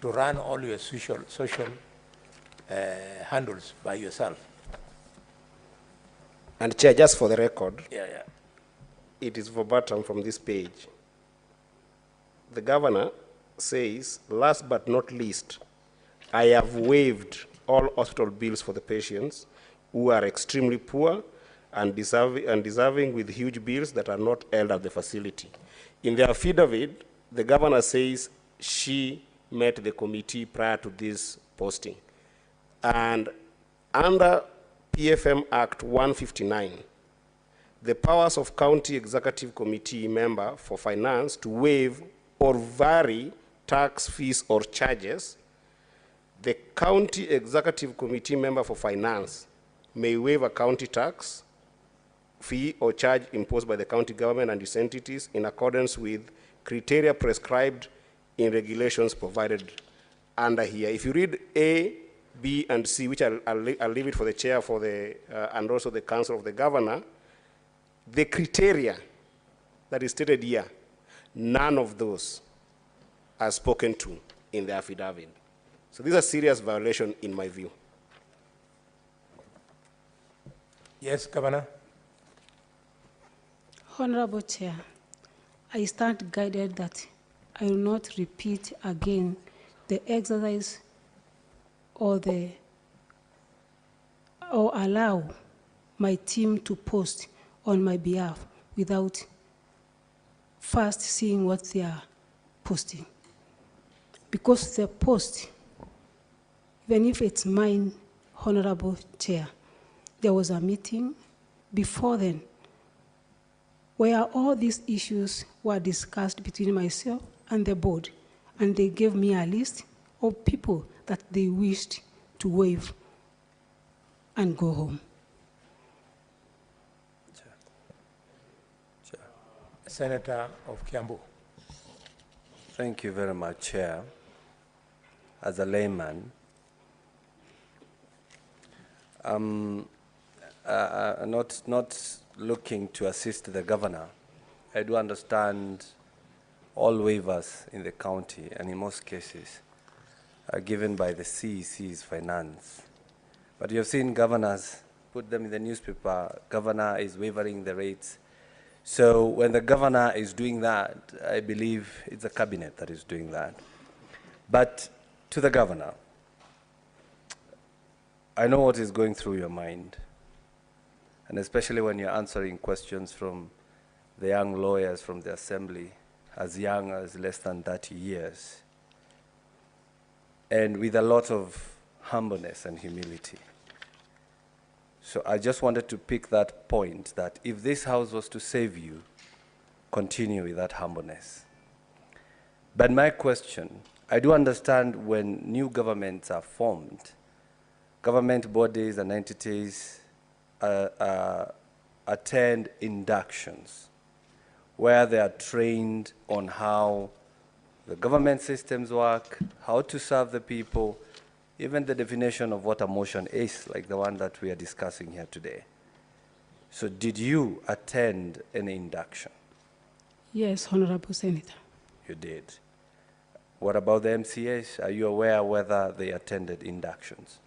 to run all your social handles by yourself. And Chair, just for the record, Yeah. it is verbatim from this page. The governor says, last but not least, I have waived all hospital bills for the patients who are extremely poor and deserving with huge bills that are not held at the facility. In the affidavit, the governor says she met the committee prior to this posting. And under PFM Act 159, the powers of County Executive Committee member for finance to waive or vary tax, fees, or charges, the County Executive Committee member for finance may waive a county tax, fee, or charge imposed by the county government and its entities in accordance with criteria prescribed in regulations provided under here. If you read A, B, and C, which I'll leave it for the chair for the, and also the council of the governor, the criteria that is stated here, none of those are spoken to in the affidavit. So this is a serious violation in my view. Yes, Governor. Honorable Chair, I stand guided that I will not repeat again the exercise or allow my team to post on my behalf without first seeing what they are posting. Because the post, even if it's mine, Honorable Chair, there was a meeting before then where all these issues were discussed between myself and the board, and they gave me a list of people that they wished to waive and go home. Senator of Kiambu. Thank you very much, Chair. As a layman, not looking to assist the governor. I do understand all waivers in the county, and in most cases, are given by the CEC's finance. But you've seen governors put them in the newspaper, governor is waiving the rates. So when the governor is doing that, I believe it's the cabinet that is doing that. But to the governor, I know what is going through your mind, and especially when you're answering questions from the young lawyers from the assembly, as young as less than 30 years, and with a lot of humbleness and humility. So I just wanted to pick that point, that if this house was to save you, continue with that humbleness. But my question, I do understand when new governments are formed, government bodies and entities attend inductions where they are trained on how the government systems work, how to serve the people, even the definition of what a motion is, like the one that we are discussing here today. So did you attend an induction? Yes, Honorable Senator. You did. What about the MCAs? Are you aware whether they attended inductions?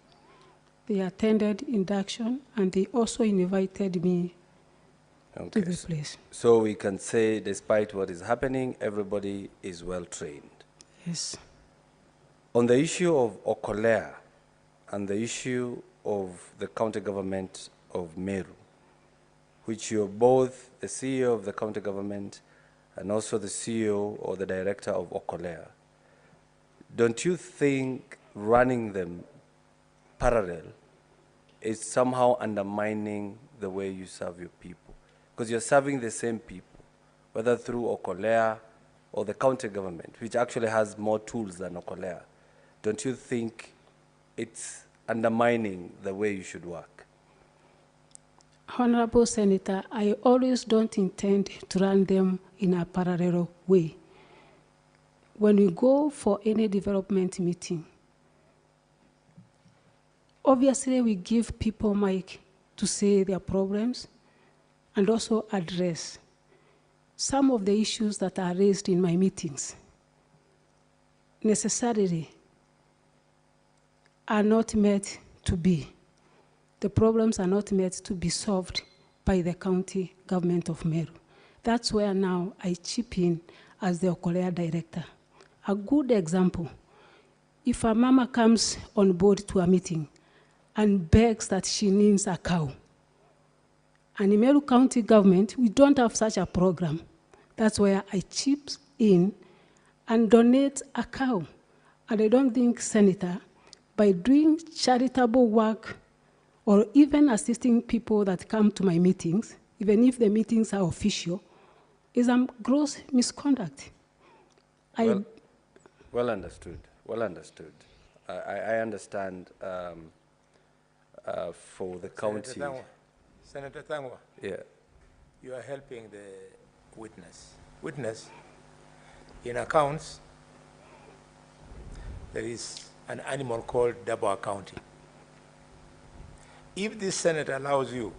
They attended induction, and they also invited me to the place. So we can say, despite what is happening, everybody is well trained. Yes. On the issue of Okolea and the issue of the county government of Meru, which you're both the CEO of the county government and also the CEO or the director of Okolea, don't you think running them parallel is somehow undermining the way you serve your people? Because you're serving the same people, whether through Okolea or the county government, which actually has more tools than Okolea. Don't you think it's undermining the way you should work? Honorable Senator, I always don't intend to run them in a parallel way. When we go for any development meeting, obviously we give people mic to say their problems and also address some of the issues that are raised in my meetings. Necessarily, are not meant to be. The problems are not meant to be solved by the county government of Meru. That's where now I chip in as the Okolea director. A good example, if a mama comes on board to a meeting and begs that she needs a cow, and in Meru County government, we don't have such a program. That's where I chip in and donate a cow. And I don't think, Senator, by doing charitable work or even assisting people that come to my meetings, even if the meetings are official, is a gross misconduct. Well understood, well understood. I understand for the county. Senator Tangwa, Yeah. you are helping the witness. Witness, in accounts, there is an animal called double accounting. If this Senate allows you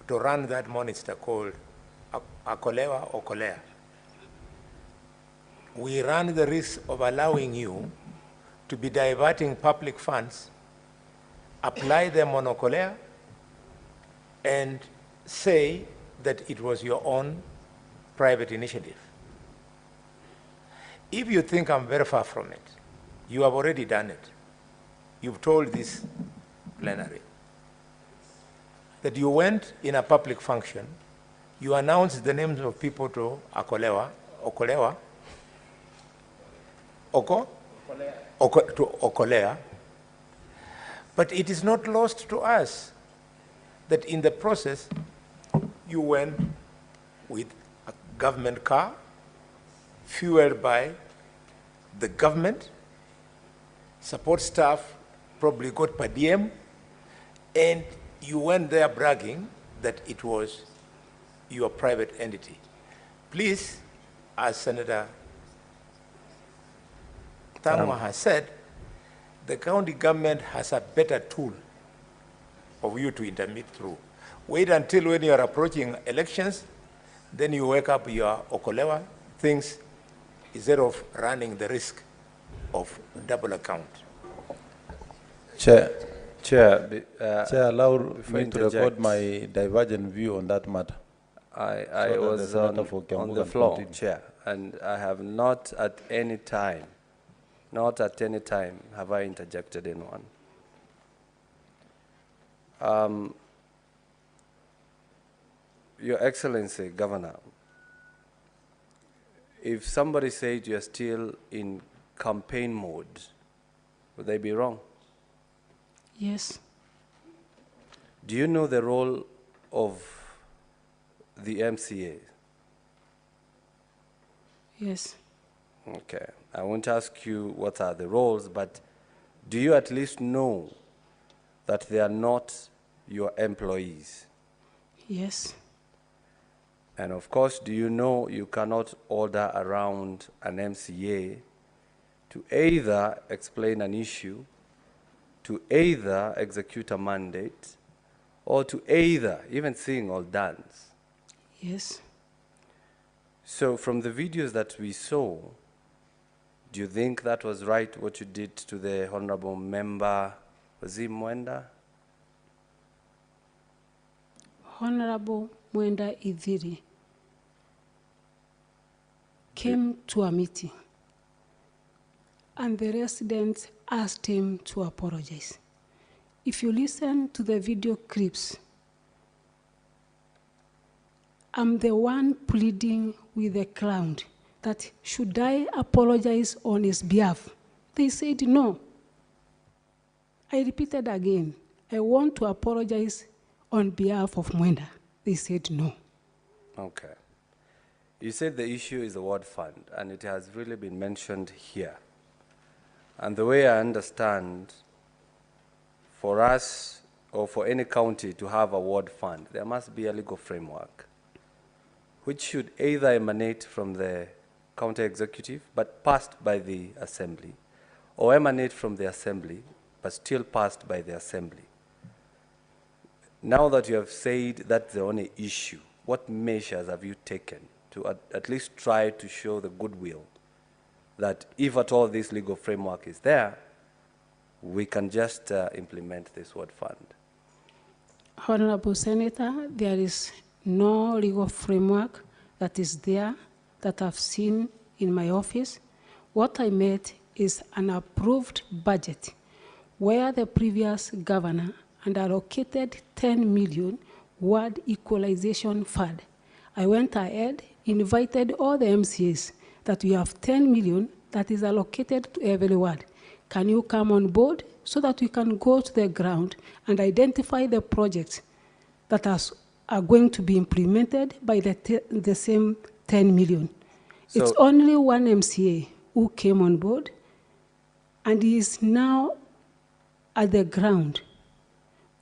to run that monster called Akolewa or Kolea, we run the risk of allowing you to be diverting public funds, apply them on Okolea, and say that it was your own private initiative. If you think I'm very far from it, you have already done it. You've told this plenary that you went in a public function, you announced the names of people to Akolewa, Okolewa, to Okolea, but it is not lost to us that in the process, you went with a government car, fueled by the government, support staff probably got per diem, and you went there bragging that it was your private entity. Please, as Senator Tangwa has said, the county government has a better tool of you to intermit through. Wait until when you are approaching elections, then you wake up your Okolewa things instead of running the risk of double account. Chair, Chair, allow before me to interject. record my divergent view on that matter. I that was the Senator for on Kiambu the can floor, continue. Chair, and I have not at any time have I interjected anyone. Your Excellency, Governor, if somebody said you're still in campaign mode, would they be wrong? Yes, Do you know the role of the MCA? yes, Okay, I won't ask you what are the roles, but do you at least know that they are not your employees? yes, And of course, do you know you cannot order around an MCA to either explain an issue, to either execute a mandate, or to either even sing or dance? yes. So from the videos that we saw, do you think that was right what you did to the honorable member, Mwenda? Honorable Mwenda Idhiri came to a meeting and the residents asked him to apologize. If you listen to the video clips, I'm the one pleading with the crowd that should I apologize on his behalf? They said no. I repeated again, I want to apologize on behalf of Mwenda. They said no. Okay. You said the issue is the ward fund, and it has really been mentioned here. And the way I understand, for us or for any county to have a ward fund, there must be a legal framework, which should either emanate from the county executive, but passed by the assembly, or emanate from the assembly, but still passed by the assembly. Now that you have said that's the only issue, what measures have you taken to at least try to show the goodwill that if at all this legal framework is there, we can just implement this ward fund? Honorable Senator, there is no legal framework that is there that I've seen in my office. What I made is an approved budget where the previous governor had allocated 10 million ward equalization fund. I went ahead, invited all the MCAs that we have 10 million that is allocated to every ward. Can you come on board so that we can go to the ground and identify the projects that are going to be implemented by the same 10 million? So it's only one MCA who came on board, and he is now at the ground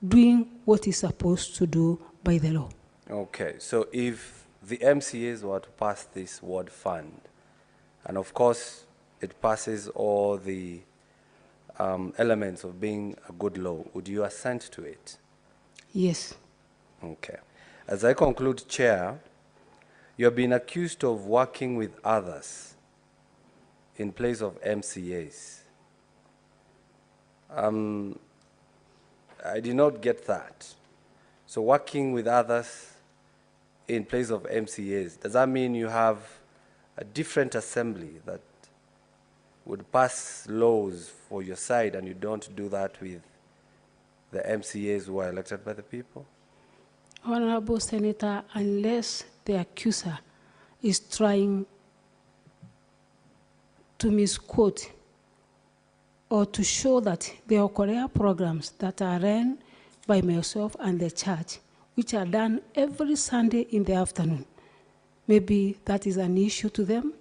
doing what he's supposed to do by the law. Okay, so if the MCAs were to pass this ward fund, and of course it passes all the elements of being a good law, would you assent to it? Yes. Okay. As I conclude, Chair, you have been accused of working with others in place of MCAs. I did not get that. So working with others in place of MCAs, does that mean you have a different assembly that would pass laws for your side and you don't do that with the MCAs who are elected by the people? Honorable Senator, unless the accuser is trying to misquote or to show that there are Korea programs that are run by myself and the church, which are done every Sunday in the afternoon, maybe that is an issue to them.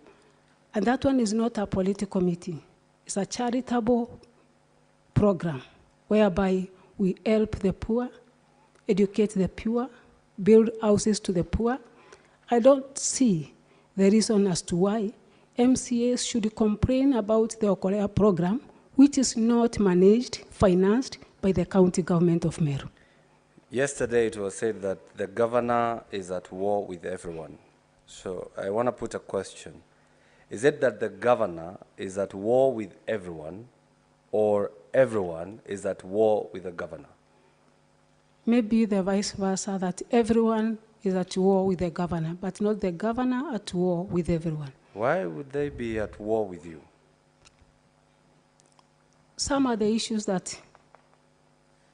And that one is not a political meeting. It's a charitable program whereby we help the poor, educate the poor, build houses to the poor. I don't see the reason as to why MCAs should complain about the Korea program, which is not managed, financed by the county government of Meru. Yesterday it was said that the governor is at war with everyone. So I want to put a question. Is it that the governor is at war with everyone, or everyone is at war with the governor? Maybe the vice versa, that everyone is at war with the governor, but not the governor at war with everyone. Why would they be at war with you? Some of the issues that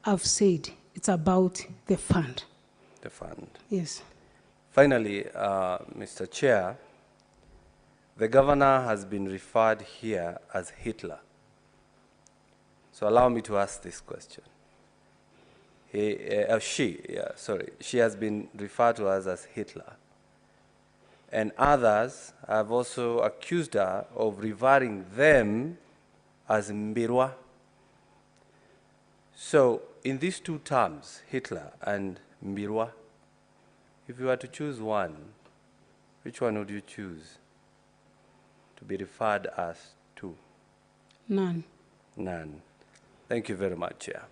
I've said, it's about the fund. The fund. Yes. Finally, Mr. Chair, the governor has been referred here as Hitler. So allow me to ask this question. She has been referred to us as Hitler. And others have also accused her of referring them as Mbirwa. So in these two terms, Hitler and Mbirwa, if you were to choose one, which one would you choose to be referred as to? None. None. Thank you very much, Chair.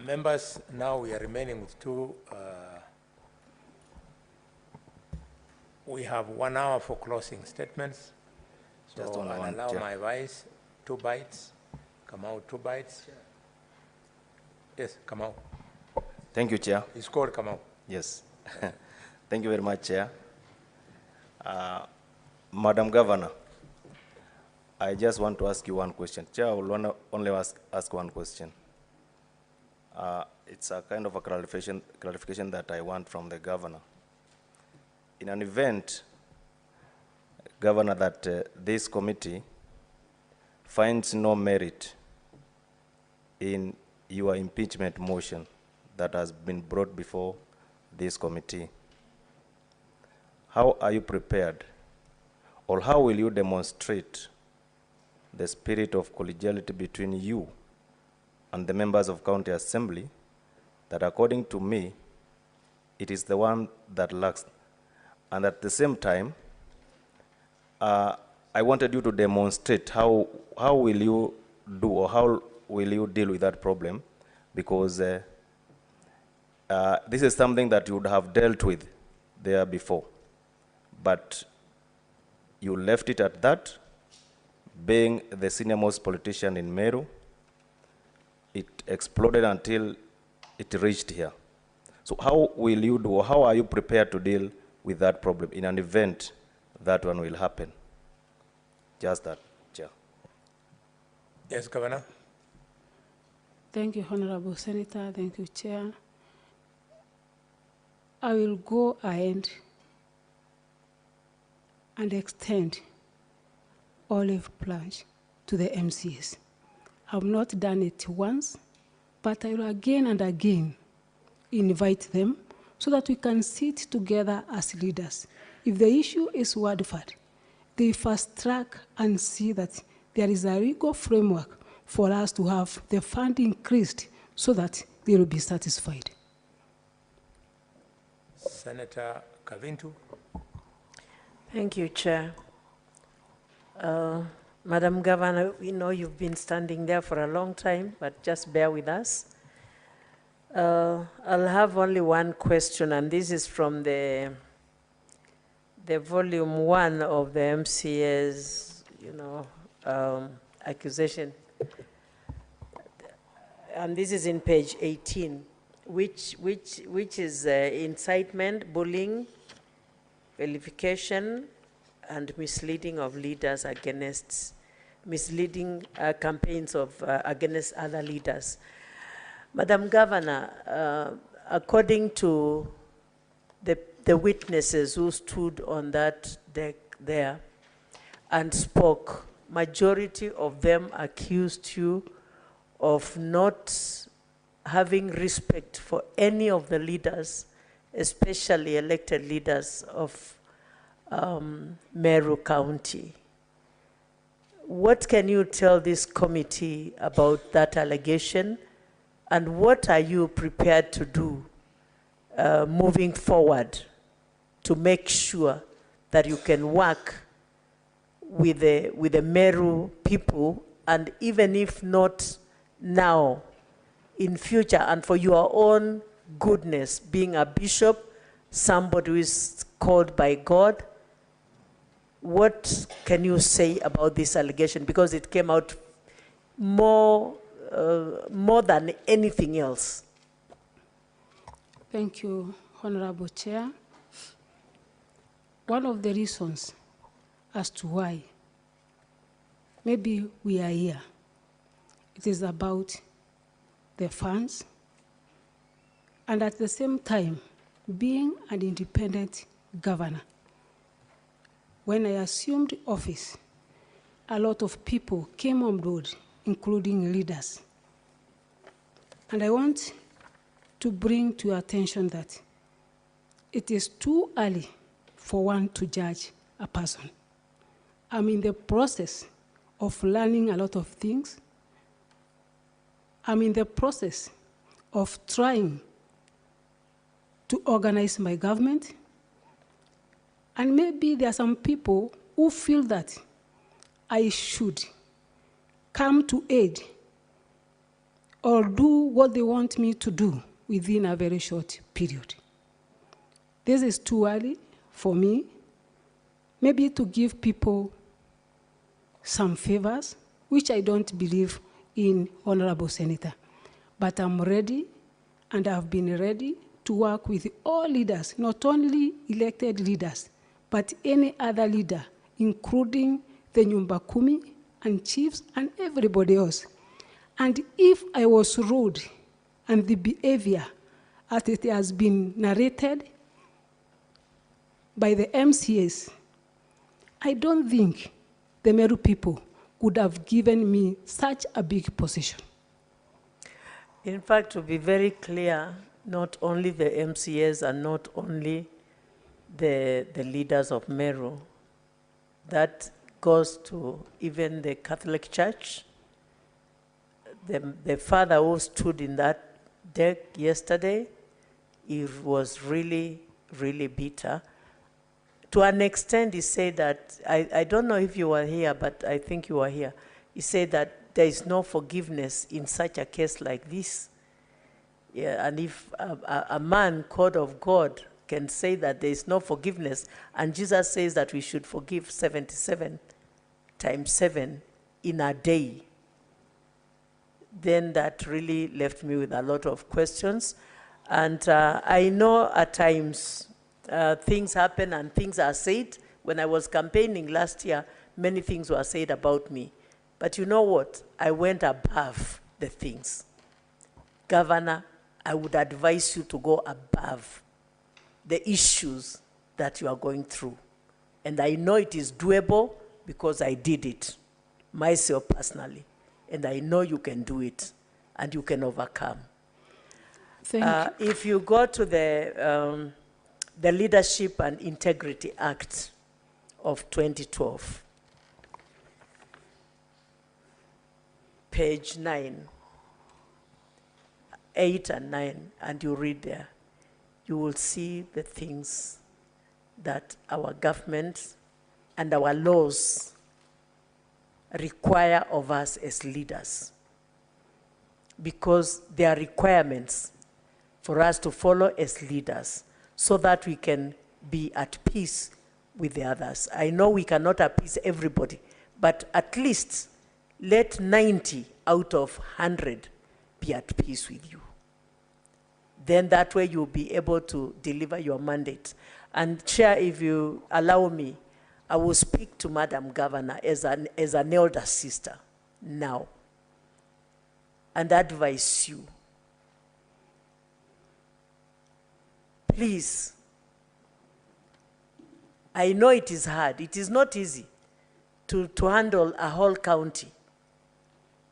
Members, now we are remaining with two. We have 1 hour for closing statements. So Just only I'll one, allow Chair. my vice 2 bites. Come out 2 bites. Yes, come out. Thank you, Chair. It's called come out. Yes. Thank you very much, Chair. Madam Governor, I just want to ask you one question. Chair, I will only ask one question. It's a kind of a clarification that I want from the governor. In an event, Governor, that this committee finds no merit in your impeachment motion that has been brought before this committee, how are you prepared, or how will you demonstrate the spirit of collegiality between you and the members of County Assembly that, according to me, it is the one that lacks? And at the same time, I wanted you to demonstrate how will you do, or how will you deal with that problem, because this is something that you would have dealt with there before, but you left it at that being the senior most politician in Meru, it exploded until it reached here. So how will you do, or how are you prepared to deal with that problem in an event that one will happen? Just that, Chair. Yes, Governor. Thank you, Honorable Senator. Thank you, Chair. I will go ahead and extend olive branch to the MCAs. I've not done it once, but I will again and again invite them so that we can sit together as leaders. If the issue is Wadford, they fast track and see that there is a legal framework for us to have the fund increased so that they will be satisfied. Senator Kavintu. Thank you, Chair. Madam Governor, we know you've been standing there for a long time, but just bear with us. I'll have only one question, and this is from the volume 1 of the MCA's, accusation. And this is in page 18, which is incitement, bullying, vilification, and misleading of leaders against, misleading campaigns of against other leaders. Madam Governor, according to the witnesses who stood on that deck there and spoke, majority of them accused you of not having respect for any of the leaders, especially elected leaders of Meru County. What can you tell this committee about that allegation, and what are you prepared to do moving forward to make sure that you can work with the Meru people, and even if not now, in future, and for your own goodness, being a bishop, somebody who is called by God, what can you say about this allegation? Because it came out more than anything else. Thank you, Honorable Chair. One of the reasons as to why maybe we are here, it is about the funds, and at the same time, being an independent governor. When I assumed office, a lot of people came on board, including leaders. And I want to bring to your attention that it is too early for one to judge a person. I'm in the process of learning a lot of things. I'm in the process of trying to organize my government. And maybe there are some people who feel that I should come to aid or do what they want me to do within a very short period. This is too early for me, maybe to give people some favors, which I don't believe in, Honorable Senator. But I'm ready, and I've been ready to work with all leaders, not only elected leaders, but any other leader, including the Nyumba Kumi and chiefs and everybody else. And if I was rude and the behavior as it has been narrated by the MCAs, I don't think the Meru people would have given me such a big position. In fact, to be very clear, not only the MCAs and not only the leaders of Meru, that goes to even the Catholic Church. The father who stood in that deck yesterday, he was really, really bitter. To an extent, he said that, I don't know if you were here, but I think you were here. He said that there is no forgiveness in such a case like this. Yeah, and if a man called of God can say that there is no forgiveness, and Jesus says that we should forgive 77 times 7 in a day, then that really left me with a lot of questions. And I know at times things happen and things are said. When I was campaigning last year, many things were said about me. But you know what? I went above the things. Governor, I would advise you to go above the issues that you are going through. And I know it is doable because I did it myself personally. And I know you can do it and you can overcome. Thank you. If you go to the Leadership and Integrity Act of 2012, page 9, 8 and 9, and you read there, you will see the things that our government and our laws require of us as leaders, because there are requirements for us to follow as leaders so that we can be at peace with the others. I know we cannot appease everybody, but at least let 90 out of 100 be at peace with you. Then that way you'll be able to deliver your mandate. And Chair, if you allow me, I will speak to Madam Governor as an elder sister now and advise you. Please, I know it is hard. It is not easy to handle a whole county.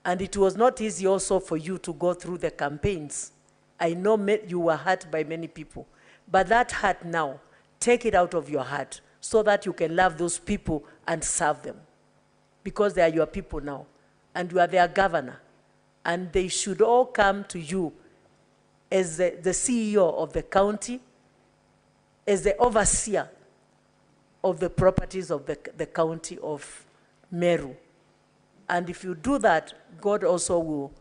And it was not easy also for you to go through the campaigns. I know you were hurt by many people. But that hurt now, take it out of your heart so that you can love those people and serve them. Because they are your people now. And you are their governor. And they should all come to you as the CEO of the county, as the overseer of the properties of the county of Meru. And if you do that, God also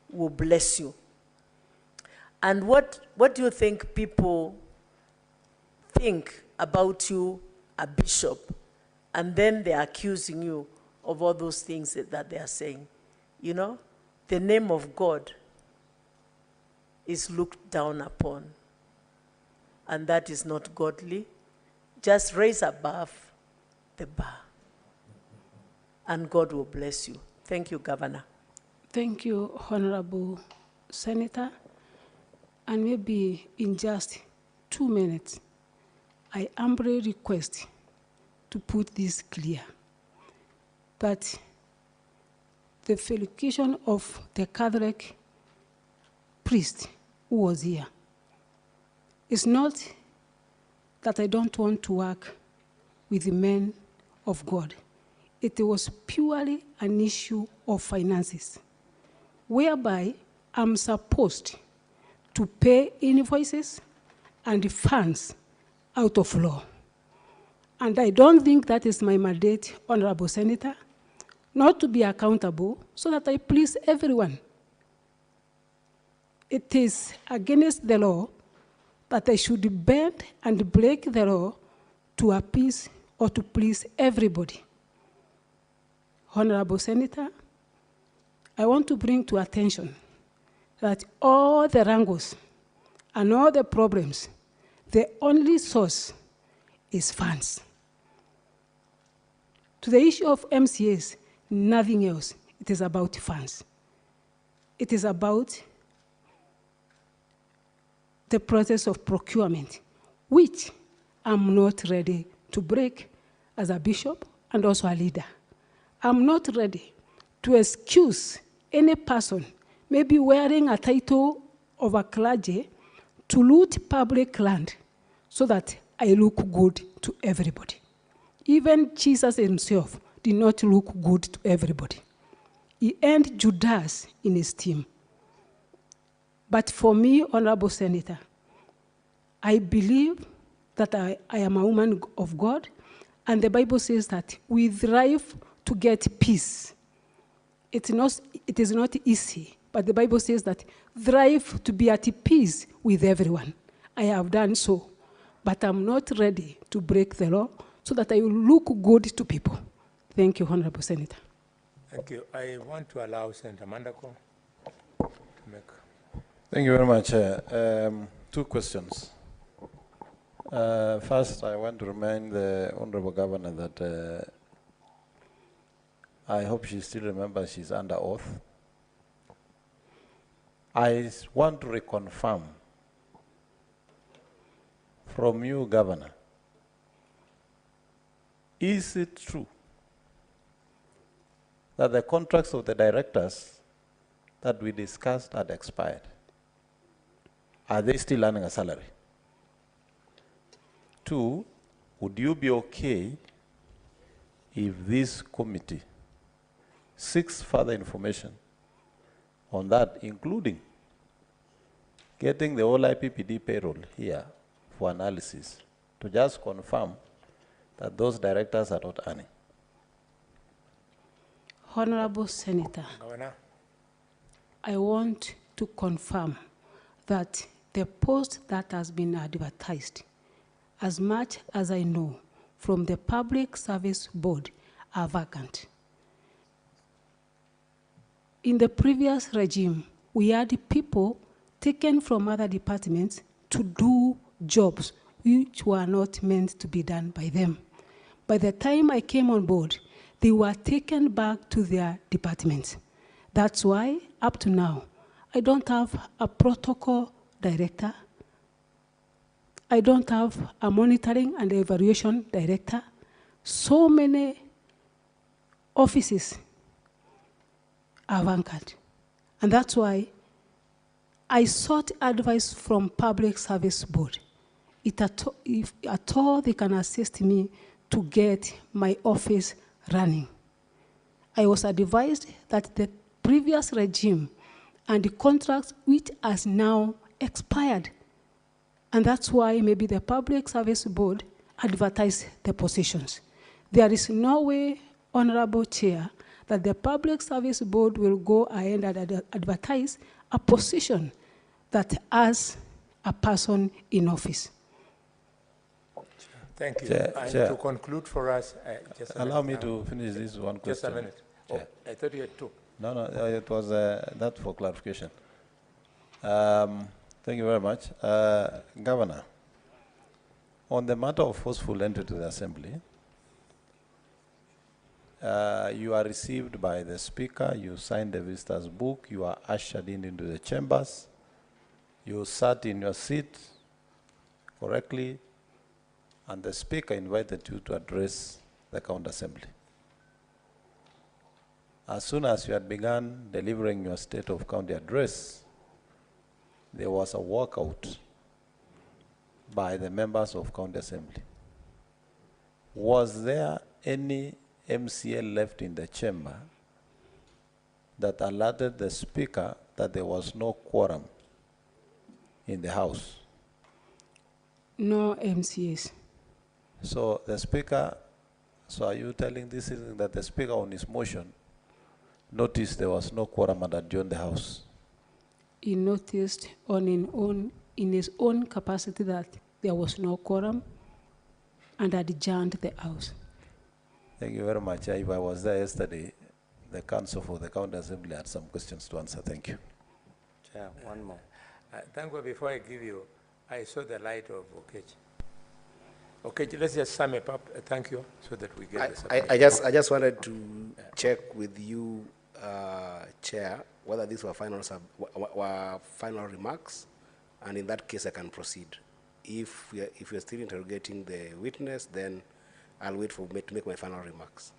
will bless you. And what do you think people think about you, a bishop, and then they're accusing you of all those things that they are saying? You know, the name of God is looked down upon, and that is not godly. Just raise above the bar, and God will bless you. Thank you, Governor. Thank you, Honorable Senator. And maybe in just 2 minutes, I humbly request to put this clear, that the felicitation of the Catholic priest who was here is not that I don't want to work with the men of God. It was purely an issue of finances, whereby I'm supposed to pay invoices and funds out of law. And I don't think that is my mandate, Honorable Senator, not to be accountable so that I please everyone. It is against the law that I should bend and break the law to appease or to please everybody. Honorable Senator, I want to bring to attention that all the wrangles and all the problems, the only source is funds. To the issue of MCAs, nothing else. It is about funds. It is about the process of procurement, which I'm not ready to break as a bishop and also a leader. I'm not ready to excuse any person, maybe wearing a title of a clergy, to loot public land so that I look good to everybody. Even Jesus himself did not look good to everybody. He earned Judas in his team. But for me, Honorable Senator, I believe that I am a woman of God, and the Bible says that we thrive to get peace. It is not easy, but the Bible says that thrive to be at peace with everyone. I have done so, but I'm not ready to break the law so that I will look good to people. Thank you, Honorable Senator. Thank you. I want to allow Senator Mandako to make. Thank you very much. Two questions. First, I want to remind the Honorable Governor that I hope she still remembers she's under oath. I want to reconfirm from you, Governor, is it true that the contracts of the directors that we discussed had expired? Are they still earning a salary? Two, would you be okay if this committee seeks further information on that, including getting the whole IPPD payroll here for analysis to just confirm that those directors are not earning? Honorable Senator, Governor? I want to confirm that the post that has been advertised, as much as I know, from the Public Service Board are vacant. In the previous regime, we had people taken from other departments to do jobs which were not meant to be done by them. By the time I came on board, they were taken back to their departments. That's why, up to now, I don't have a protocol director. I don't have a monitoring and evaluation director. So many offices are vacant. And that's why I sought advice from Public Service Board. If at all they can assist me to get my office running. I was advised that the previous regime and the contracts which has now expired. And that's why maybe the Public Service Board advertised the positions. There is no way, Honorable Chair, that the Public Service Board will go ahead and advertise a position that has a person in office. Thank you. Chair, And Chair. to conclude for us, just a Allow minute me now. to finish this one question. Just a minute. Oh, Chair. I thought you had two. No, it was that for clarification. Thank you very much. Governor, on the matter of forceful entry to the Assembly, you are received by the Speaker, you signed the visitor's book, you are ushered into the chambers, you sat in your seat correctly, and the Speaker invited you to address the County Assembly. As soon as you had begun delivering your State of County address, there was a walkout by the members of County Assembly. Was there any MCA left in the chamber that alerted the Speaker that there was no quorum in the House? No MCAs. So the Speaker, so are you telling this evening that the Speaker on his motion noticed there was no quorum and adjourned the House? He noticed in his own capacity that there was no quorum and adjourned the House. Thank you very much. If I was there yesterday, the Council for the County Assembly had some questions to answer. Thank you. Chair, one more. Thank you. Before I give you, I saw the light of Okech. Okay, let's just sum it up. Thank you, so that we get the submission. I just wanted to check with you, Chair, whether these were final remarks, and in that case I can proceed. If you're still interrogating the witness, then I'll wait for me to make my final remarks.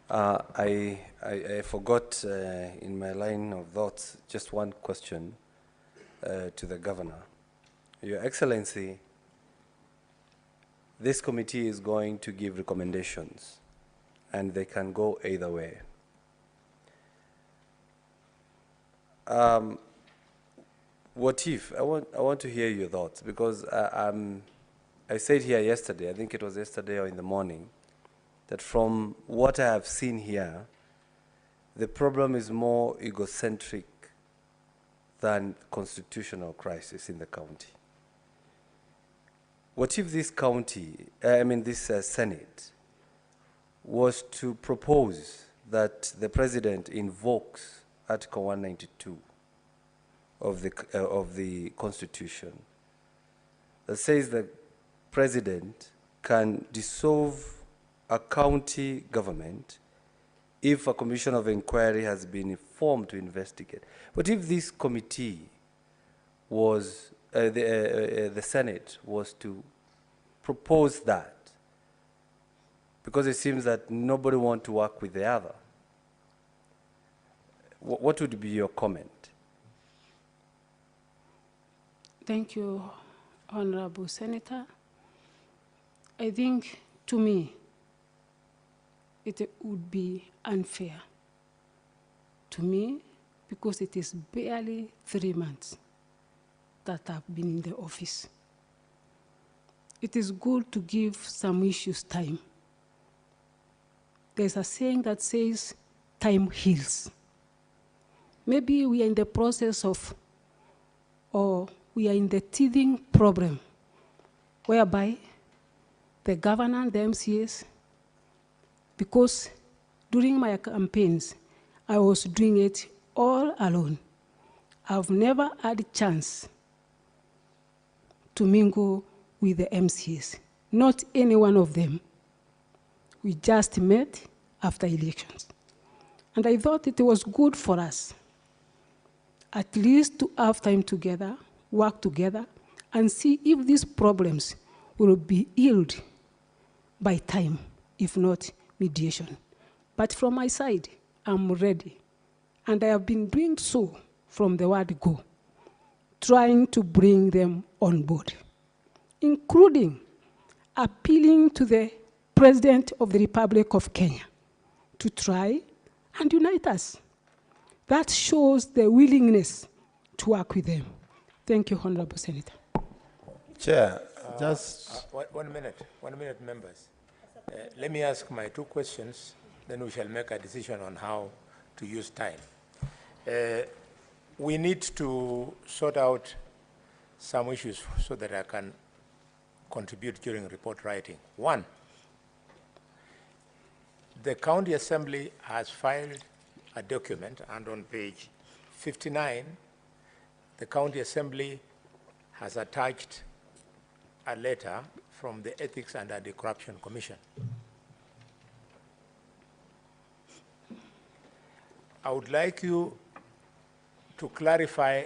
I forgot in my line of thoughts just one question to the Governor. Your Excellency, this committee is going to give recommendations, and they can go either way. What if, I want to hear your thoughts, because I said here yesterday, I think it was yesterday or in the morning, that from what I have seen here, the problem is more egocentric than constitutional crisis in the county. What if this county, this Senate, was to propose that the president invokes Article 192 of the Constitution that says the president can dissolve a county government if a commission of inquiry has been formed to investigate. But if this committee was, the Senate was to propose that, because it seems that nobody wants to work with the other, what would be your comment? Thank you, Honorable Senator. I think, to me, it would be unfair to me because it is barely 3 months that I've been in the office. It is good to give some issues time. There's a saying that says, time heals. Maybe we are in the process of, or we are in the teething problem, whereby the governor and the MCAs, because during my campaigns, I was doing it all alone. I've never had a chance to mingle with the MCAs, not any one of them. We just met after elections. And I thought it was good for us, at least to have time together, work together, and see if these problems will be healed by time, if not mediation. But from my side, I'm ready. And I have been doing so from the word go, trying to bring them on board, including appealing to the President of the Republic of Kenya to try and unite us. That shows the willingness to work with them. Thank you, Honorable Senator. Chair, One minute, members. Let me ask my 2 questions, then we shall make a decision on how to use time. We need to sort out some issues so that I can contribute during report writing. 1, the County Assembly has filed a document, and on page 59, the County Assembly has attached a letter from the Ethics and Anti-Corruption Commission. I would like you to clarify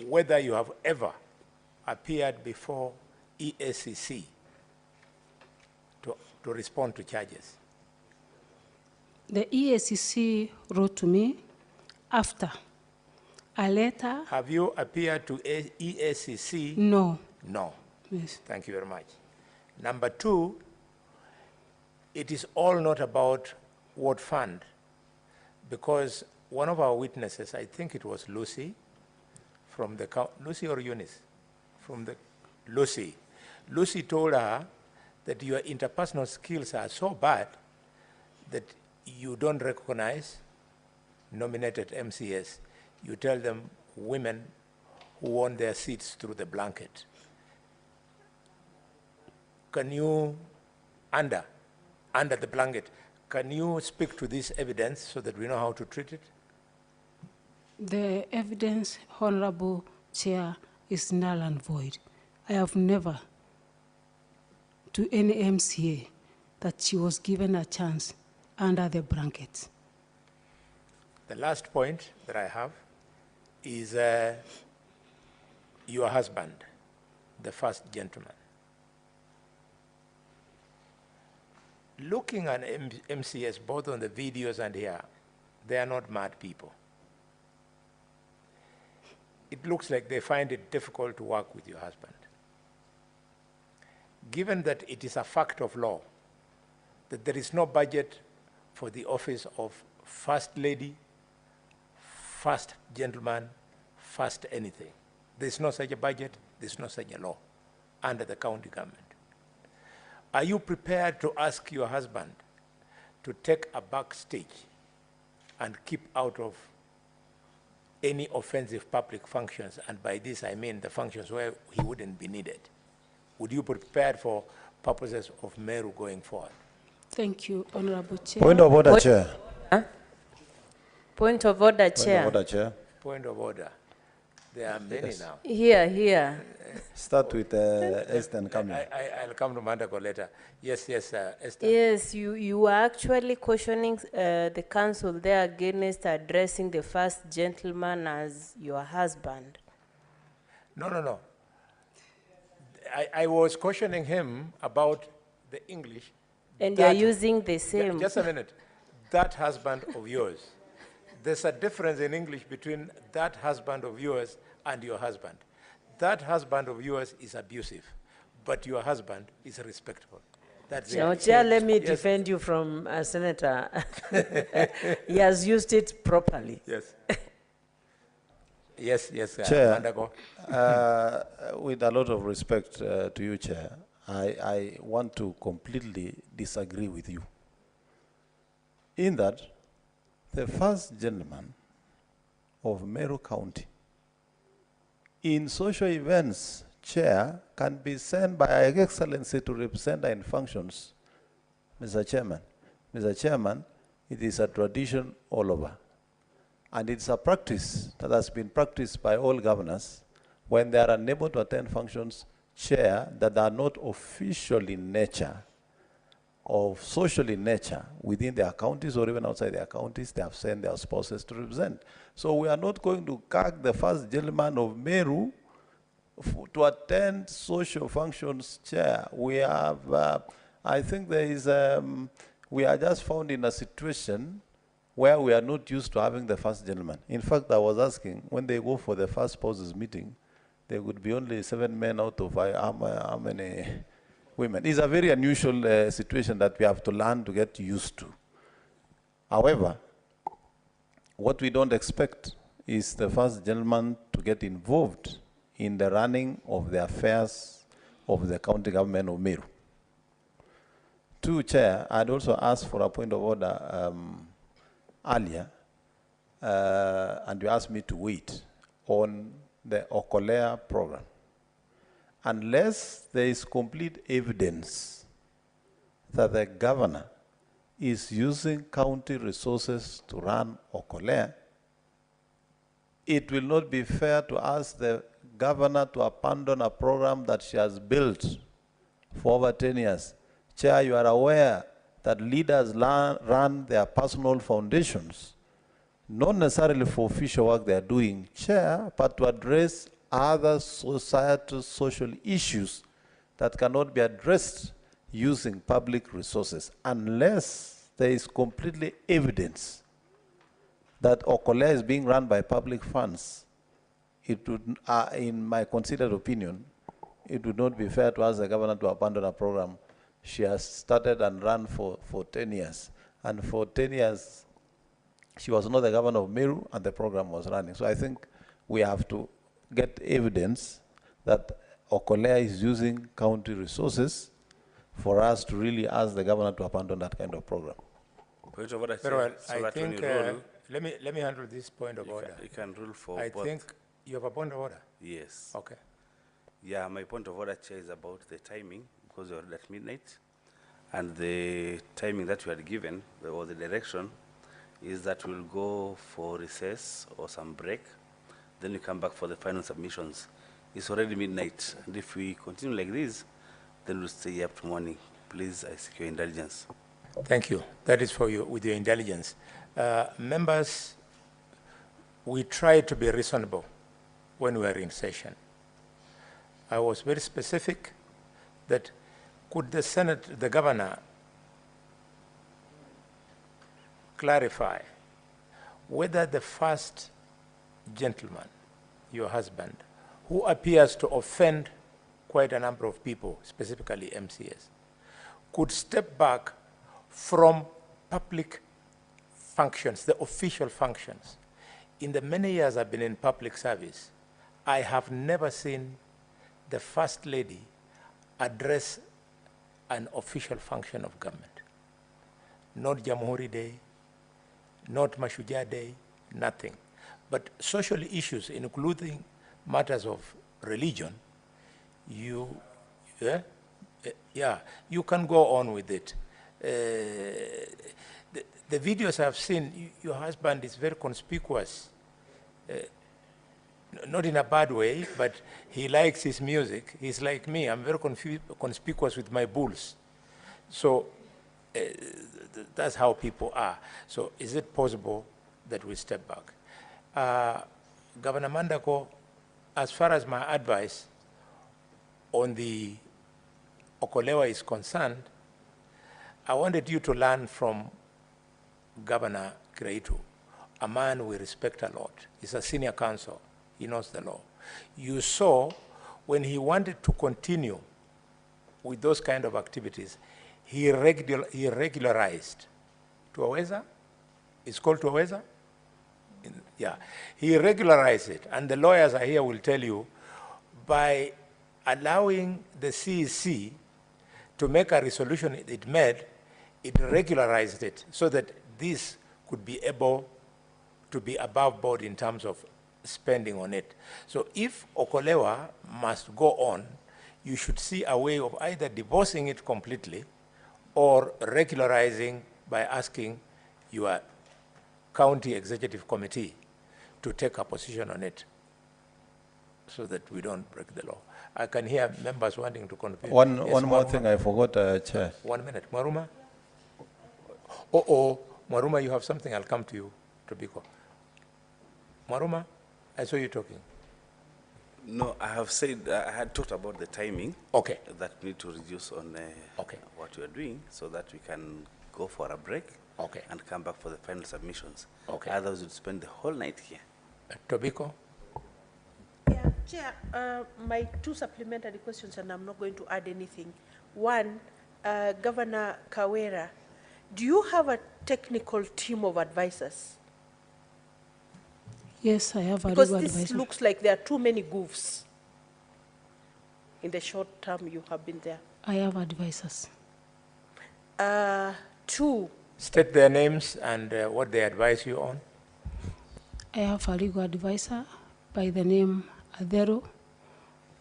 whether you have ever appeared before EACC to respond to charges. The EACC wrote to me after a letter. Have you appeared to EACC? No. No. Yes. Thank you very much. Number 2, it is all not about what fund, because one of our witnesses, I think it was Lucy, from the, Lucy or Eunice? From the, Lucy. Lucy told her that your interpersonal skills are so bad that you don't recognize nominated MCAs. You tell them women who won their seats through the blanket. Can you, under the blanket, can you speak to this evidence so that we know how to treat it? The evidence, Honorable Chair, is null and void. I have never, to any MCA, that she was given a chance under the blanket. The last point that I have is your husband, the first gentleman. Looking at MCS, both on the videos and here, they are not mad people. It looks like they find it difficult to work with your husband. Given that it is a fact of law that there is no budget for the office of First Lady, First Gentleman, First anything. There's no such a budget, there's no such a law under the county government. Are you prepared to ask your husband to take a backstage and keep out of any offensive public functions? And by this I mean the functions where he wouldn't be needed. Would you be prepared for purposes of Meru going forward? Thank you, Honorable Chair. Point of order, Chair. Point of order, Point Chair. of order, Chair. Point of order. There are many now. Here. Start with Esther and Kamil. I'll come to Mandako later. Yes, Esther. Yes, you are actually cautioning the council there against addressing the first gentleman as your husband. No. I was cautioning him about the English. And you're using the same. Just a minute. That husband of yours. There's a difference in English between that husband of yours and your husband. That husband of yours is abusive, but your husband is respectful. That's Now, it. Chair, let me defend you from Senator. He has used it properly. Yes. Yes, Chair, Mandako. with a lot of respect to you, Chair, I want to completely disagree with you. In that, the first gentleman of Meru County, in social events, Chair can be sent by Her Excellency to represent her in functions. Mr. Chairman, it is a tradition all over. And it's a practice that has been practiced by all governors when they are unable to attend functions, Chair, that are not official in nature or social in nature within their counties or even outside their counties. They have sent their spouses to represent. So we are not going to carg the first gentleman of Meru to attend social functions, Chair. We have, I think there is, we are just found in a situation where we are not used to having the first gentleman. In fact, I was asking, when they go for the first spouses meeting, there would be only 7 men out of how many women. It's a very unusual situation that we have to learn to get used to. However, what we don't expect is the first gentleman to get involved in the running of the affairs of the county government of Meru. 2, Chair, I'd also asked for a point of order earlier, and you asked me to wait on the Okolea program. Unless there is complete evidence that the governor is using county resources to run Okolea, it will not be fair to ask the governor to abandon a program that she has built for over 10 years. Chair, you are aware that leaders run their personal foundations, not necessarily for official work they are doing, Chair, but to address other societal social issues that cannot be addressed using public resources, unless there is completely evidence that Okolea is being run by public funds. It would, in my considered opinion, it would not be fair to ask the governor to abandon a program she has started and run for 10 years. And for 10 years, she was not the governor of Meru and the program was running. So I think we have to get evidence that Okolea is using county resources for us to really ask the governor to abandon that kind of program. Point of order, Very well. so I that when think, you rule, let me handle this point of order. you can rule for I both. think you have a point of order. Yes. Okay. Yeah, my point of order, Chair, is about the timing, because you're at midnight, and the timing that you had given, or the direction, is that we'll go for recess or some break, then we come back for the final submissions. It's already midnight, and if we continue like this, then we'll stay up to morning. Please, I seek your indulgence. Thank you. That is for you, with your intelligence. Members, we try to be reasonable when we are in session. I was very specific that could the Senate, the governor, clarify whether the first gentleman, your husband, who appears to offend quite a number of people, specifically MCAs, could step back from public functions, the official functions. In the many years I've been in public service, I have never seen the First Lady address an official function of government. Not Jamhuri Day, not Mashujaa Day, nothing. But social issues, including matters of religion, you can go on with it. The videos I've seen, your husband is very conspicuous. Not in a bad way, but he likes his music. He's like me. I'm very conspicuous with my bulls. So that's how people are. So is it possible that we step back? Governor Mandako, as far as my advice on the Okolewa is concerned, I wanted you to learn from Governor Kreitu, a man we respect a lot. He's a senior counsel. He knows the law. You saw when he wanted to continue with those kind of activities, he regularized. Tuaweza? It's called Tuaweza? Yeah. He regularized it. And the lawyers are here will tell you, by allowing the CEC to make a resolution it made, it regularized it so that this could be able to be above board in terms of spending on it. So if Okolewa must go on, you should see a way of either divorcing it completely or regularizing by asking your county executive committee to take a position on it so that we don't break the law. I can hear members wanting to contribute. One Yes, more Mwaruma. thing I forgot, Chair. 1 minute. Mwaruma? Mwaruma, you have something. I'll come to you, Tobiko. Mwaruma, I saw you talking. No, I have said, I had talked about the timing. Okay. That we need to reduce on Okay. what we are doing so that we can go for a break. Okay. And come back for the final submissions. Okay. Otherwise, we'd spend the whole night here. Tobiko? Yeah, Chair, my two supplementary questions, and I'm not going to add anything. One, Governor KAWIRA, do you have a technical team of advisors? Yes, I have a Because legal this advisor. looks like there are too many goofs in the short term you have been there. I have advisors. Two, State their names and what they advise you on. I have a legal advisor by the name Adero,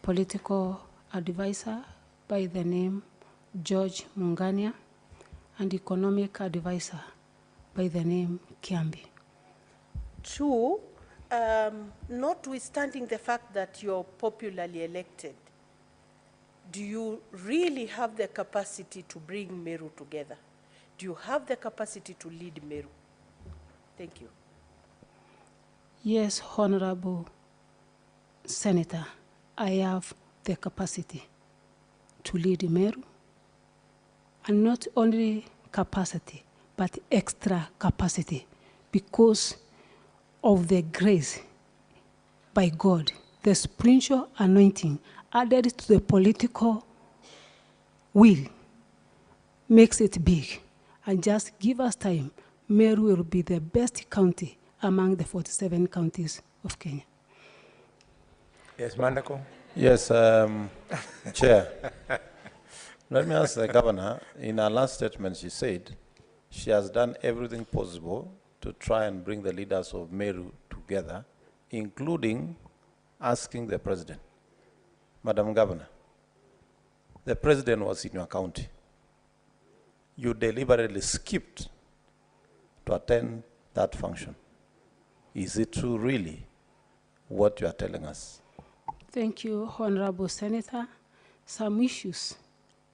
political advisor by the name George Mungania, and economic advisor by the name Kiambi. two, notwithstanding the fact that you're popularly elected, do you really have the capacity to bring Meru together? Do you have the capacity to lead Meru? Thank you. Yes, Honorable Senator, I have the capacity to lead Meru, and not only capacity, but extra capacity, because of the grace by God, the spiritual anointing added to the political will makes it big. And just give us time, Meru will be the best county among the 47 counties of Kenya. Yes, Mandako? Yes, Chair. Let me ask the governor. In her last statement, she said she has done everything possible to try and bring the leaders of Meru together, including asking the president. Madam Governor, the president was in your county. You deliberately skipped to attend that function. Is it true, really, what you are telling us? Thank you, Honorable Senator. Some issues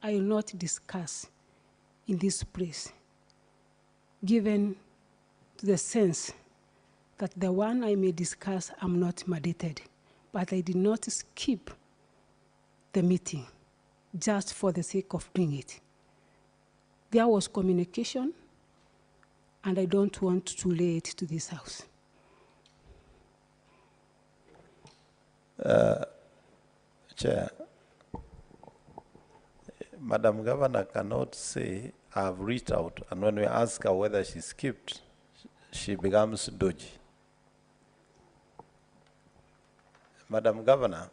I will not discuss in this place, given the sense that the one I may discuss I'm not mandated, but I did not skip the meeting just for the sake of doing it. There was communication, and I don't want to lay it to this House. Chair, Madam Governor cannot say, I've reached out, and when we ask her whether she skipped, she becomes dodgy. Madam Governor,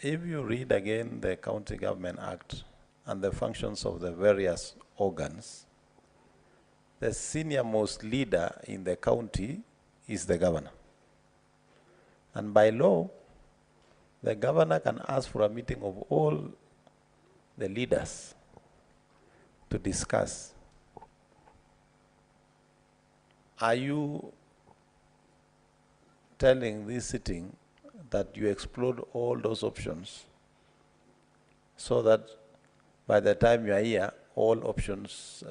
if you read again the County Government Act and the functions of the various organs, the senior-most leader in the county is the governor. And by law, the governor can ask for a meeting of all the leaders to discuss. Are you telling this sitting that you explored all those options so that by the time you are here, all options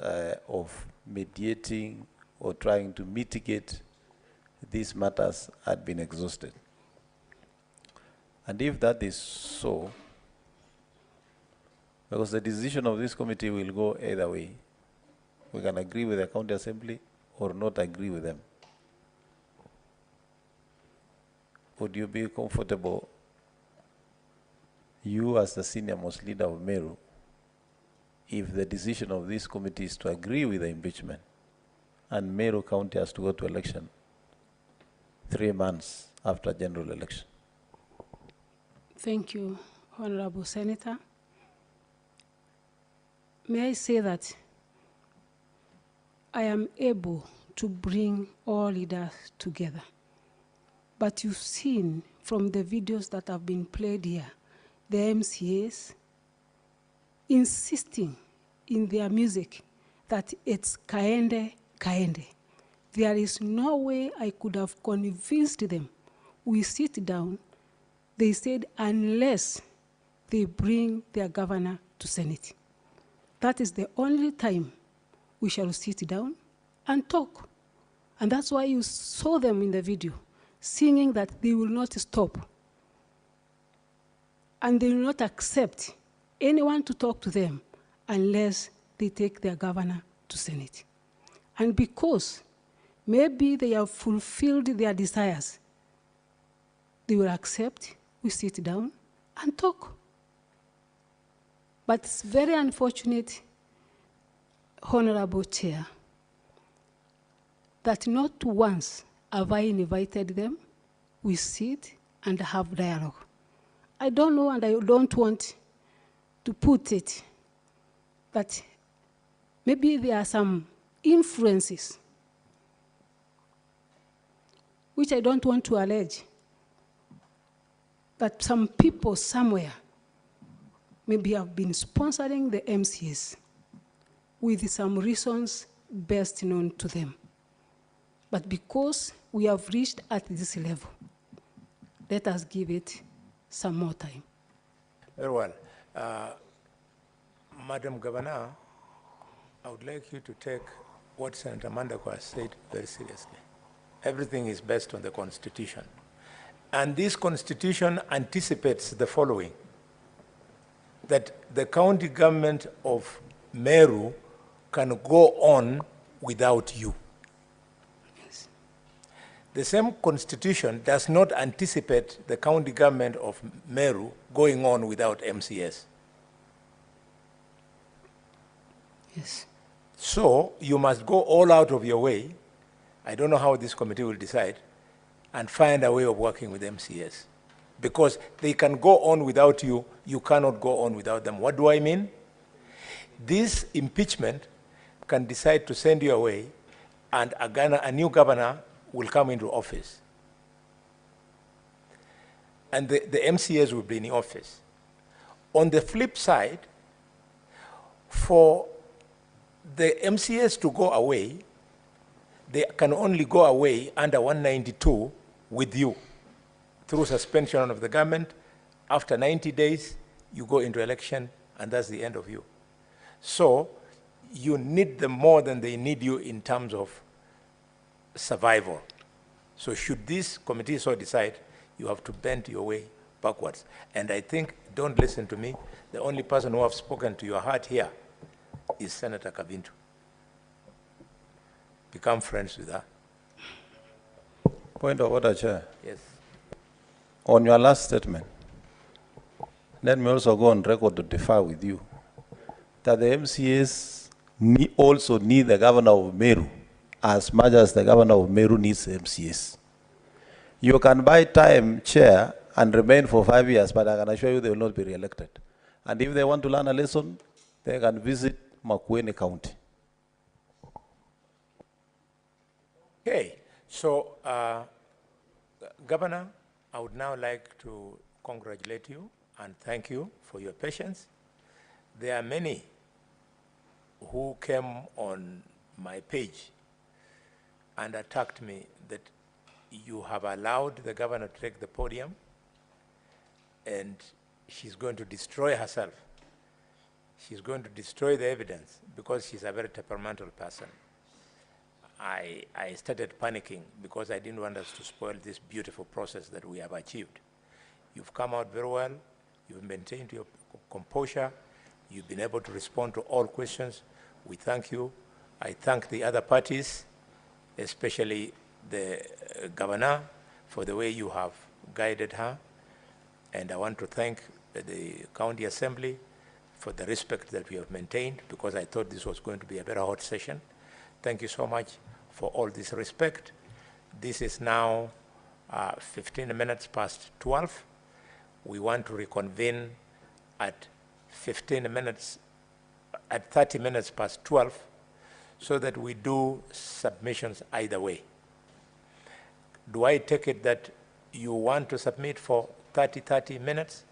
of mediating or trying to mitigate these matters had been exhausted? And if that is so, because the decision of this committee will go either way, we can agree with the county assembly or not agree with them. Would you be comfortable, you as the senior most leader of Meru, if the decision of this committee is to agree with the impeachment and Meru County has to go to election 3 months after general election? Thank you, Honorable Senator. May I say that I am able to bring all leaders together. But you've seen from the videos that have been played here, the MCAs insisting in their music that it's Kaende, Kaende. There is no way I could have convinced them. We sit down, they said, unless they bring their governor to Senate. That is the only time we shall sit down and talk. And that's why you saw them in the video, singing that they will not stop. And they will not accept anyone to talk to them unless they take their governor to Senate. And because maybe they have fulfilled their desires, they will accept, we sit down and talk. But it's very unfortunate, Honorable Chair, that not once have I invited them, we sit and have dialogue. I don't know, and I don't want to put it, but maybe there are some influences which I don't want to allege, that some people somewhere maybe have been sponsoring the MCAs with some reasons best known to them. But because we have reached at this level, let us give it some more time. Very well. Madam Governor, I would like you to take what Senator Mandako has said very seriously. Everything is based on the Constitution. And this Constitution anticipates the following, that the county government of Meru can go on without you. Yes. The same Constitution does not anticipate the county government of Meru going on without MCS. Yes. So you must go all out of your way, I don't know how this committee will decide, and find a way of working with MCS. Because they can go on without you, you cannot go on without them. What do I mean? This impeachment can decide to send you away, and a new governor will come into office. And the MCAs will be in office. On the flip side, for the MCAs to go away, they can only go away under 192 with you through suspension of the government. After 90 days, you go into election, and that's the end of you. So you need them more than they need you in terms of survival. So should this committee so decide, you have to bend your way backwards. And I think, don't listen to me, the only person who have spoken to your heart here is Senator Kavintu. Become friends with her. Point of order, Chair. Yes. On your last statement, let me also go on record to differ with you that the MCAs also need the governor of Meru as much as the governor of Meru needs the MCAs. You can buy time, Chair, and remain for 5 years, but I can assure you they will not be re-elected. And if they want to learn a lesson, they can visit Makueni County. Okay, so Governor, I would now like to congratulate you and thank you for your patience. there are many who came on my page and attacked me that you have allowed the governor to take the podium and she's going to destroy herself. She's going to destroy the evidence because she's a very temperamental person. I started panicking because I didn't want us to spoil this beautiful process that we have achieved. You've come out very well. You've maintained your composure. You've been able to respond to all questions. We thank you. I thank the other parties, especially the governor, for the way you have guided her. And I want to thank the county assembly for the respect that we have maintained, because I thought this was going to be a very hot session. Thank you so much for all this respect. This is now 15 minutes past 12. We want to reconvene at 30 minutes past 12, so that we do submissions either way. Do I take it that you want to submit for 30 minutes?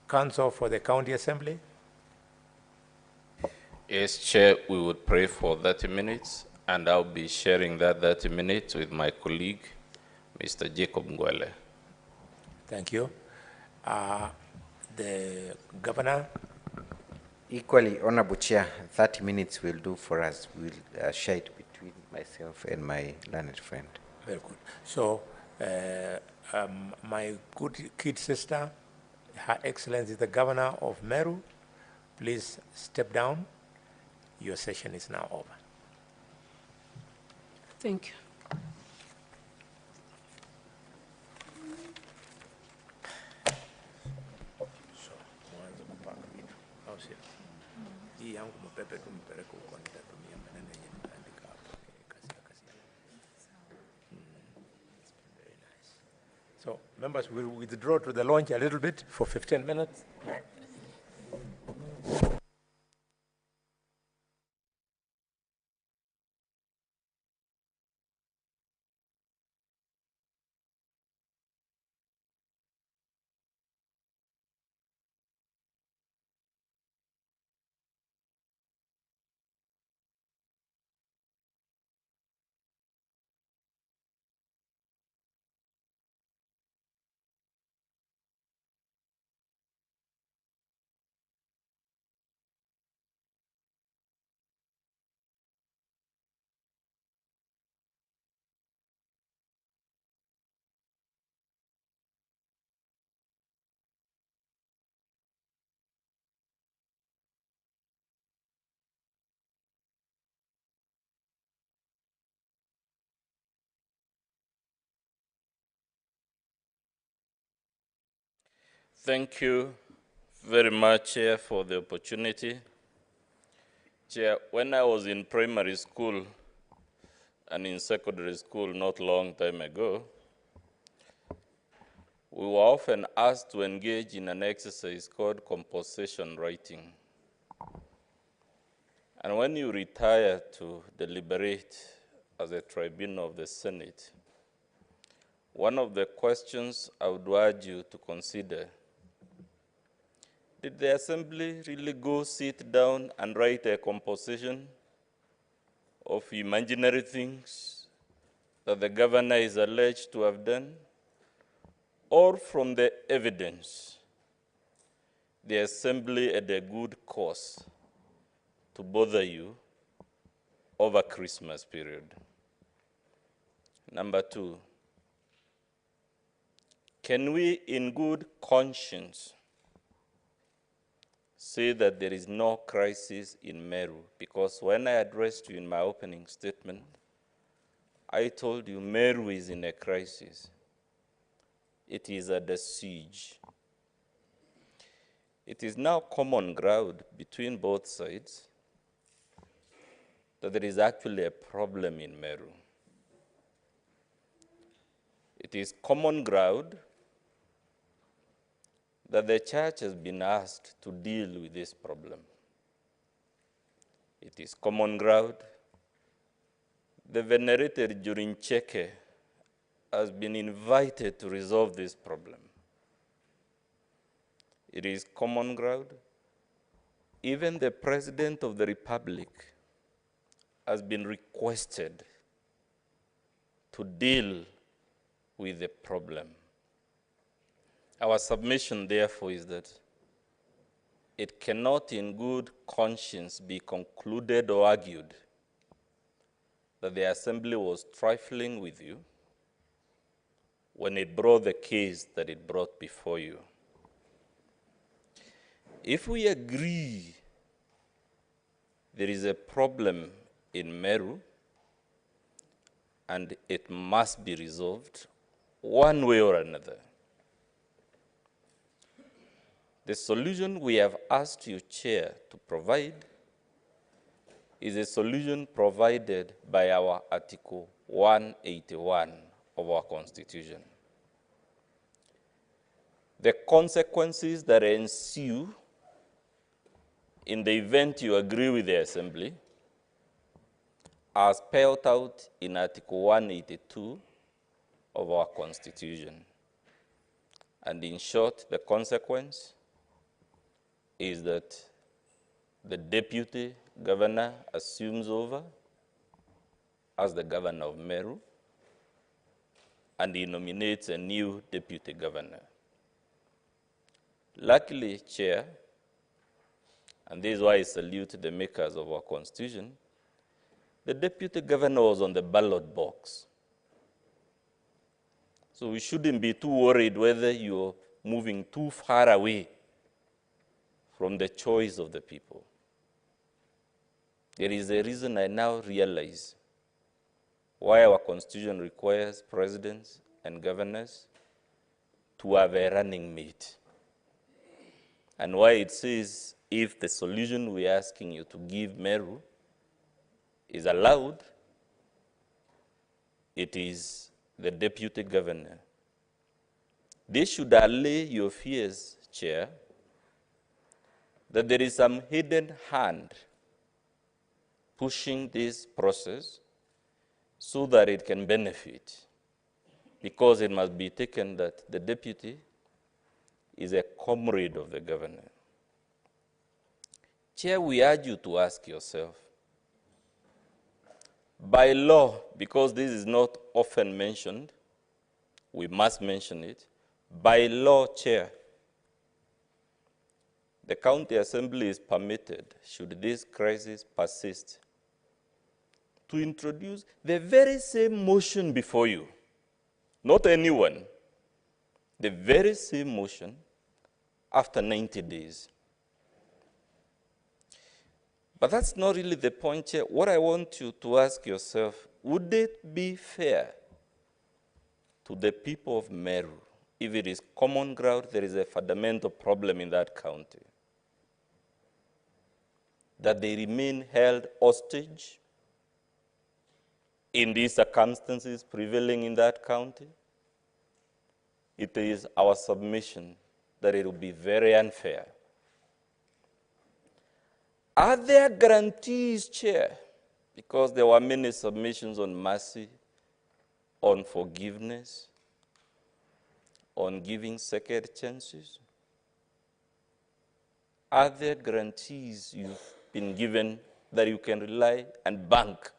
Counsel for the county assembly? Yes, Chair, we would pray for 30 minutes, and I'll be sharing that 30 minutes with my colleague, Mr. Jacob Ngwele. Thank you. The governor? Equally, Honorable Chair, 30 minutes will do for us. We'll share it between myself and my learned friend. Very good. So, my good kid sister, Her Excellency the Governor of Meru, please step down. Your session is now over. Thank you. So, members will withdraw to the lounge a little bit for 15 minutes. Thank you very much, Chair, for the opportunity. Chair, when I was in primary school and in secondary school not long time ago, we were often asked to engage in an exercise called composition writing. And when you retire to deliberate as a tribunal of the Senate, one of the questions I would urge you to consider: did the Assembly really go sit down and write a composition of imaginary things that the governor is alleged to have done? Or from the evidence, the Assembly had a good cause to bother you over Christmas period? Number two, can we in good conscience say that there is no crisis in Meru? Because when I addressed you in my opening statement, I told you Meru is in a crisis. It is at a siege. It is now common ground between both sides that there is actually a problem in Meru. It is common ground that the church has been asked to deal with this problem. It is common ground the venerated Jurincheke has been invited to resolve this problem. it is common ground. Even the President of the Republic has been requested to deal with the problem. Our submission, therefore, is that it cannot in good conscience be concluded or argued that the Assembly was trifling with you when it brought the case that it brought before you. If we agree there is a problem in Meru and it must be resolved one way or another, the solution we have asked you, Chair, to provide is a solution provided by our Article 181 of our Constitution. The consequences that ensue in the event you agree with the Assembly are spelled out in Article 182 of our Constitution. And in short, the consequence is that the Deputy Governor assumes over as the Governor of Meru, and he nominates a new Deputy Governor. Luckily, Chair, and this is why I salute the makers of our Constitution, the Deputy Governor was on the ballot box. So we shouldn't be too worried whether you're moving too far away from the choice of the people. There is a reason I now realize why our Constitution requires presidents and governors to have a running mate, and why it says if the solution we're asking you to give Meru is allowed, it is the Deputy Governor. This should allay your fears, Chair, that there is some hidden hand pushing this process so that it can benefit, because it must be taken that the deputy is a comrade of the governor. Chair, we urge you to ask yourself, by law, because this is not often mentioned, we must mention it, by law, Chair, the County Assembly is permitted, should this crisis persist, to introduce the very same motion before you, not anyone, the very same motion after 90 days. But that's not really the point, Chair. What I want you to ask yourself, would it be fair to the people of Meru, if it is common ground, there is a fundamental problem in that county, that they remain held hostage in these circumstances prevailing in that county? It is our submission that it will be very unfair. Are there guarantees, Chair? Because there were many submissions on mercy, on forgiveness, on giving second chances. Are there guarantees you've been given that you can rely and bank?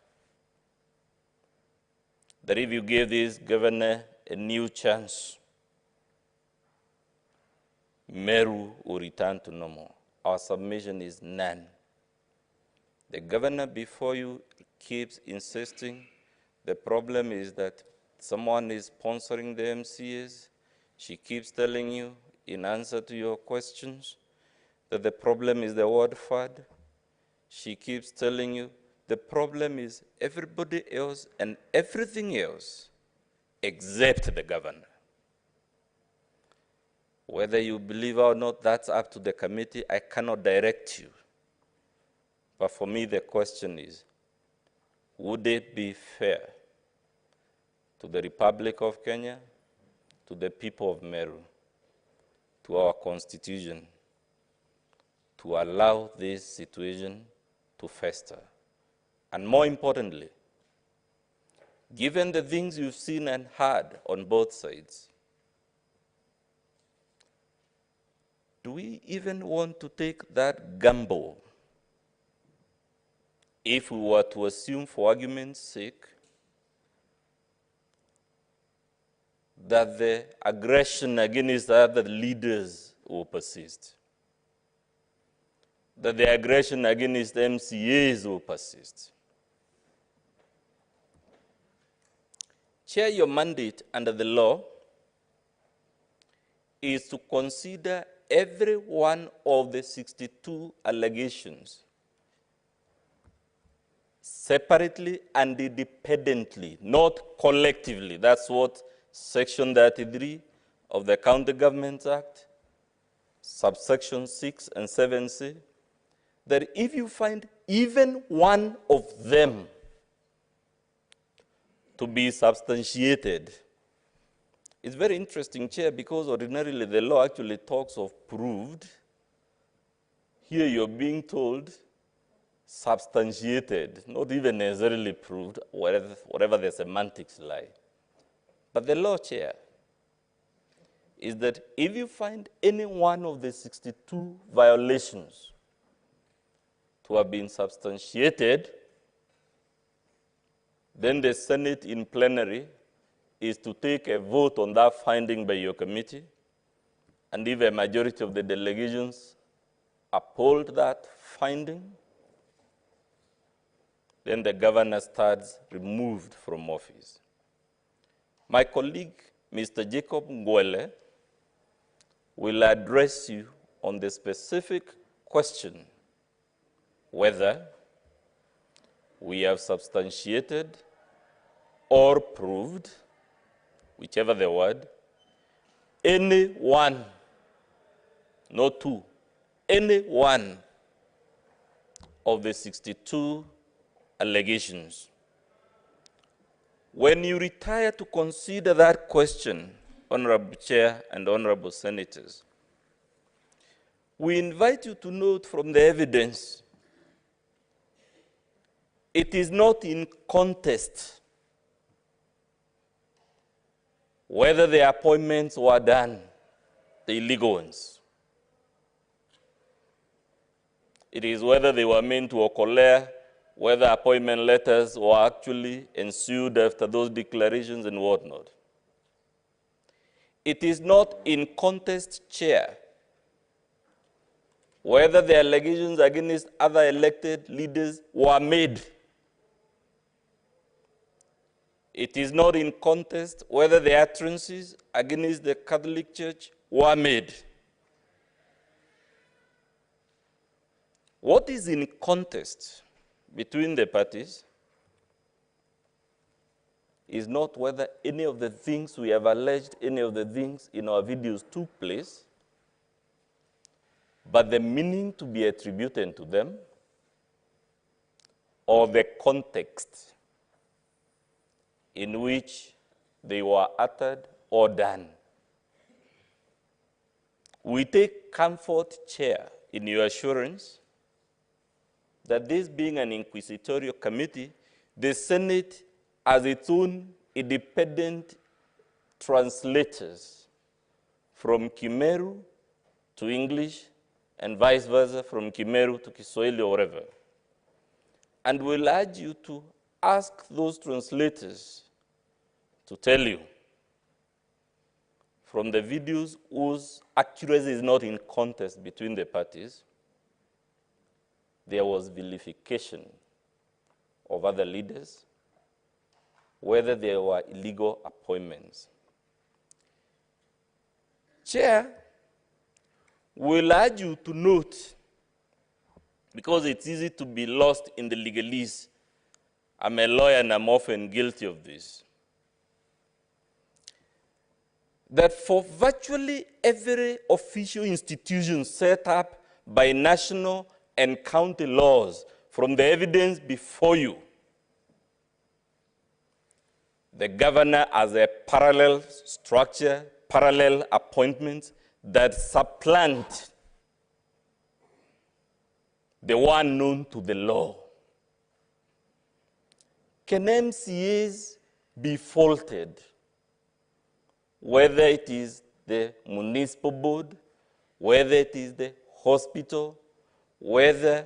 That if you give this governor a new chance, Meru will return to normal? Our submission is none. The governor before you keeps insisting the problem is that someone is sponsoring the MCAs. She keeps telling you, in answer to your questions, that the problem is the ward fund. She keeps telling you the problem is everybody else and everything else except the governor. Whether you believe or not, that's up to the committee. I cannot direct you. But for me, the question is, would it be fair to the Republic of Kenya, to the people of Meru, to our Constitution, to allow this situation to fester? And more importantly, given the things you've seen and heard on both sides, do we even want to take that gamble if we were to assume, for argument's sake, that the aggression against other leaders will persist, that the aggression against MCAs will persist? Chair, your mandate under the law is to consider every one of the 62 allegations separately and independently, not collectively. That's what Section 33 of the County Government Act, subsection 6 and 7 say, that if you find even one of them to be substantiated. It's very interesting, Chair, because ordinarily the law actually talks of proved. Here you're being told substantiated, not even necessarily proved, whatever the semantics lie. But the law, Chair, is that if you find any one of the 62 violations to have been substantiated, then the Senate in plenary is to take a vote on that finding by your committee, and if a majority of the delegations uphold that finding, then the governor starts removed from office. My colleague, Mr. Jacob Ngwele, will address you on the specific question whether we have substantiated or proved, whichever the word, any one, not two, any one of the 62 allegations. When you retire to consider that question, Honorable Chair and Honorable Senators, we invite you to note from the evidence, it is not in contest whether the appointments were done, the illegal ones. It is whether they were meant to occur, whether appointment letters were actually ensued after those declarations and whatnot. It is not in contest, Chair, whether the allegations against other elected leaders were made. It is not in contest whether the utterances against the Catholic Church were made. What is in contest between the parties is not whether any of the things we have alleged, any of the things in our videos took place, but the meaning to be attributed to them or the context in which they were uttered or done. We take comfort, Chair, in your assurance that this being an inquisitorial committee, the Senate has its own independent translators from Kimeru to English and vice versa, from Kimeru to Kiswahili or wherever. And we'll urge you to ask those translators to tell you from the videos whose accuracy is not in contest between the parties, there was vilification of other leaders, whether there were illegal appointments. Chair, we'll urge you to note, because it's easy to be lost in the legalese. I'm a lawyer and I'm often guilty of this. That for virtually every official institution set up by national and county laws, from the evidence before you, the governor has a parallel structure, parallel appointments that supplant the one known to the law. Can MCAs be faulted, whether it is the municipal board, whether it is the hospital, whatever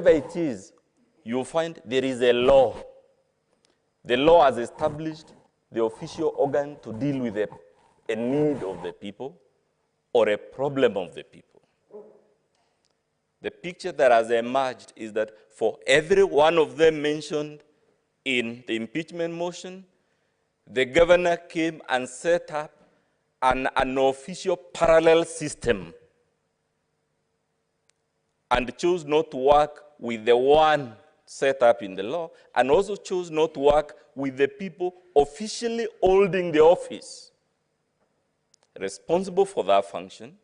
it is, you'll find there is a law. The law has established the official organ to deal with a need of the people or a problem of the people. The picture that has emerged is that for every one of them mentioned in the impeachment motion, the governor came and set up an official parallel system and chose not to work with the one set up in the law, and also chose not to work with the people officially holding the office responsible for that function.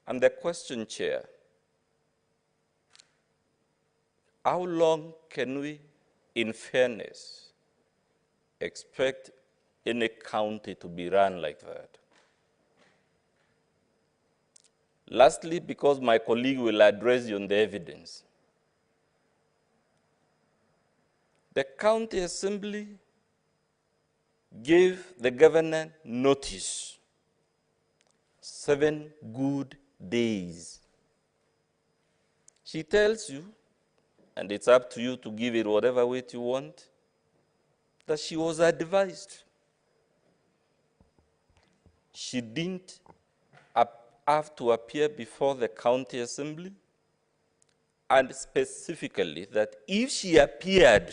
And the question, Chair, how long can we, in fairness, expect any county to be run like that? Lastly, because my colleague will address you on the evidence, the county assembly gave the governor notice, 7 good days. She tells you, and it's up to you to give it whatever weight you want, that she was advised. She didn't have to appear before the county assembly, and specifically that if she appeared,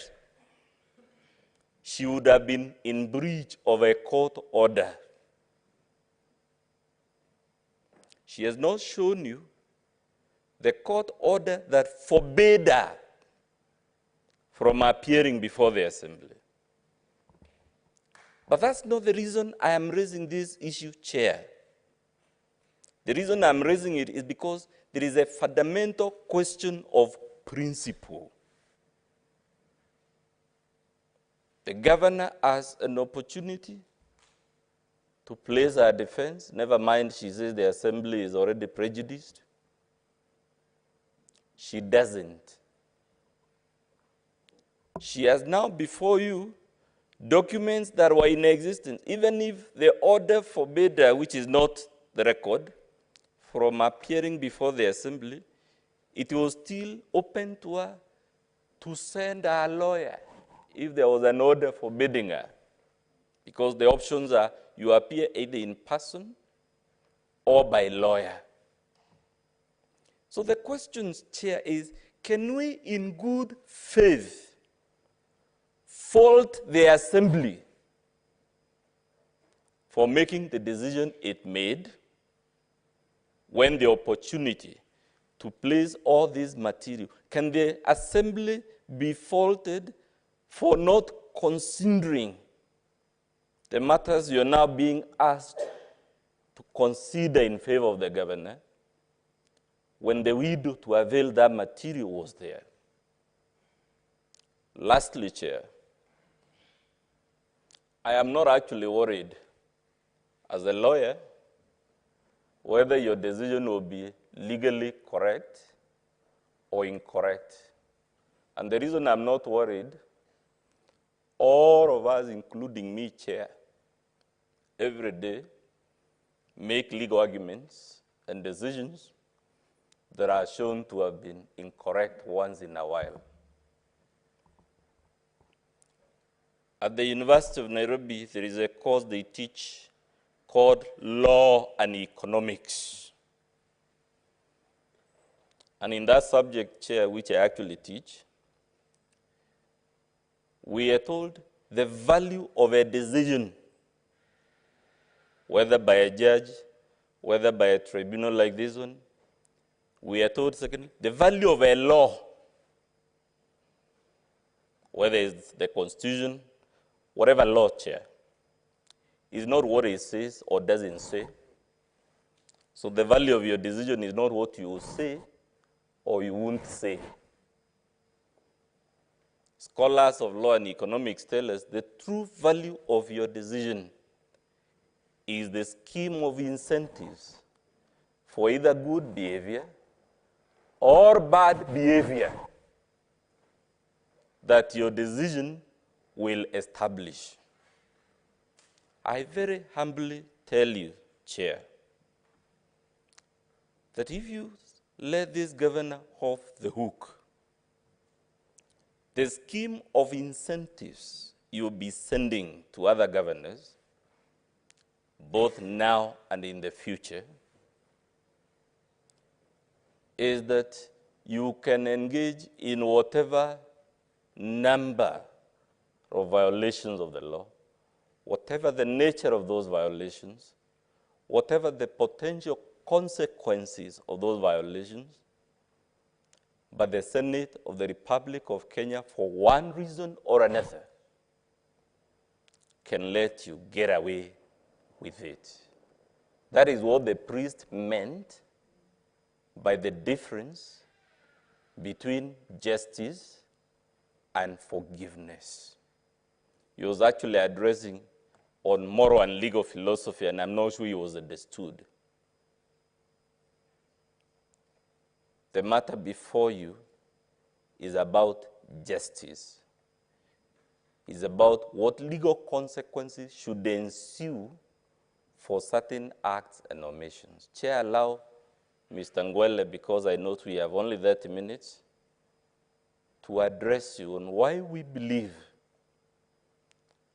she would have been in breach of a court order. She has not shown you the court order that forbade her from appearing before the assembly. But that's not the reason I am raising this issue, Chair. The reason I'm raising it is because there is a fundamental question of principle. The governor has an opportunity to place her defense. Never mind, she says the assembly is already prejudiced. She doesn't. She has now before you documents that were in existence. Even if the order forbade her, which is not the record, from appearing before the assembly, it was still open to her to send her lawyer if there was an order forbidding her. Because the options are you appear either in person or by lawyer. So the question, Chair, is can we in good faith fault the assembly for making the decision it made when the opportunity to place all this material? Can the assembly be faulted for not considering the matters you're now being asked to consider in favor of the governor when the window to avail that material was there? Lastly, Chair, I am not actually worried as a lawyer whether your decision will be legally correct or incorrect. And the reason I'm not worried, all of us, including me, Chair, every day make legal arguments and decisions that are shown to have been incorrect once in a while. At the University of Nairobi, there is a course they teach called Law and Economics. And in that subject, Chair, which I actually teach, we are told the value of a decision, whether by a judge, whether by a tribunal like this one. We are told, secondly, the value of a law, whether it's the Constitution, whatever law, Chair, is not what it says or doesn't say. So the value of your decision is not what you will say or you won't say. Scholars of law and economics tell us the true value of your decision is the scheme of incentives for either good behavior or bad behavior that your decision will establish. I very humbly tell you, Chair, that if you let this governor off the hook, the scheme of incentives you'll be sending to other governors, both now and in the future, is that you can engage in whatever number of violations of the law, whatever the nature of those violations, whatever the potential consequences of those violations, but the Senate of the Republic of Kenya, for one reason or another, can let you get away with it. That is what the priest meant by the difference between justice and forgiveness. He was actually addressing on moral and legal philosophy, and I'm not sure he was understood. The matter before you is about justice. It's about what legal consequences should ensue for certain acts and omissions. Chair, allow Mr. Ngwele, because I note we have only 30 minutes, to address you on why we believe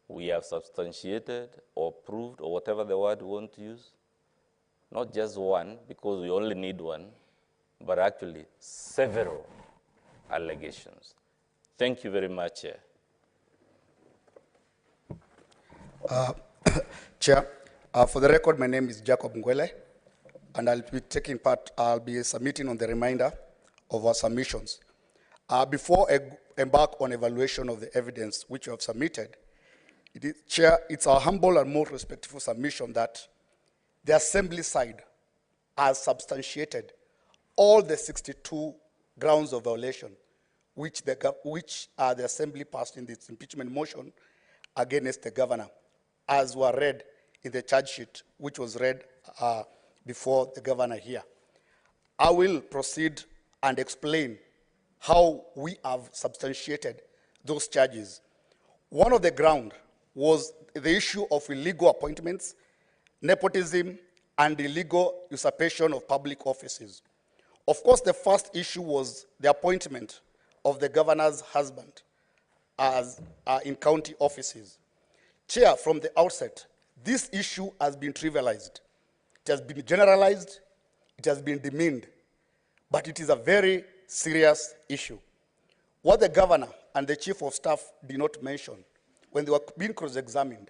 we have substantiated or proved, or whatever the word we want to use, not just one, because we only need one, but actually several allegations. Thank you very much, Chair. Chair, for the record, my name is Jacob Ngwele, and I'll be submitting on the reminder of our submissions. Before I embark on evaluation of the evidence which you have submitted, Chair, it's our humble and most respectful submission that the Assembly side has substantiated all the 62 grounds of violation which the Assembly passed in its impeachment motion against the governor, as were read in the charge sheet, which was read before the governor here. I will proceed and explain how we have substantiated those charges. One of the grounds was the issue of illegal appointments, nepotism, and illegal usurpation of public offices. Of course, the first issue was the appointment of the governor's husband as in county offices. Chair, from the outset, this issue has been trivialized. It has been generalized, it has been demeaned, but it is a very serious issue. What the governor and the chief of staff did not mention when they were being cross-examined,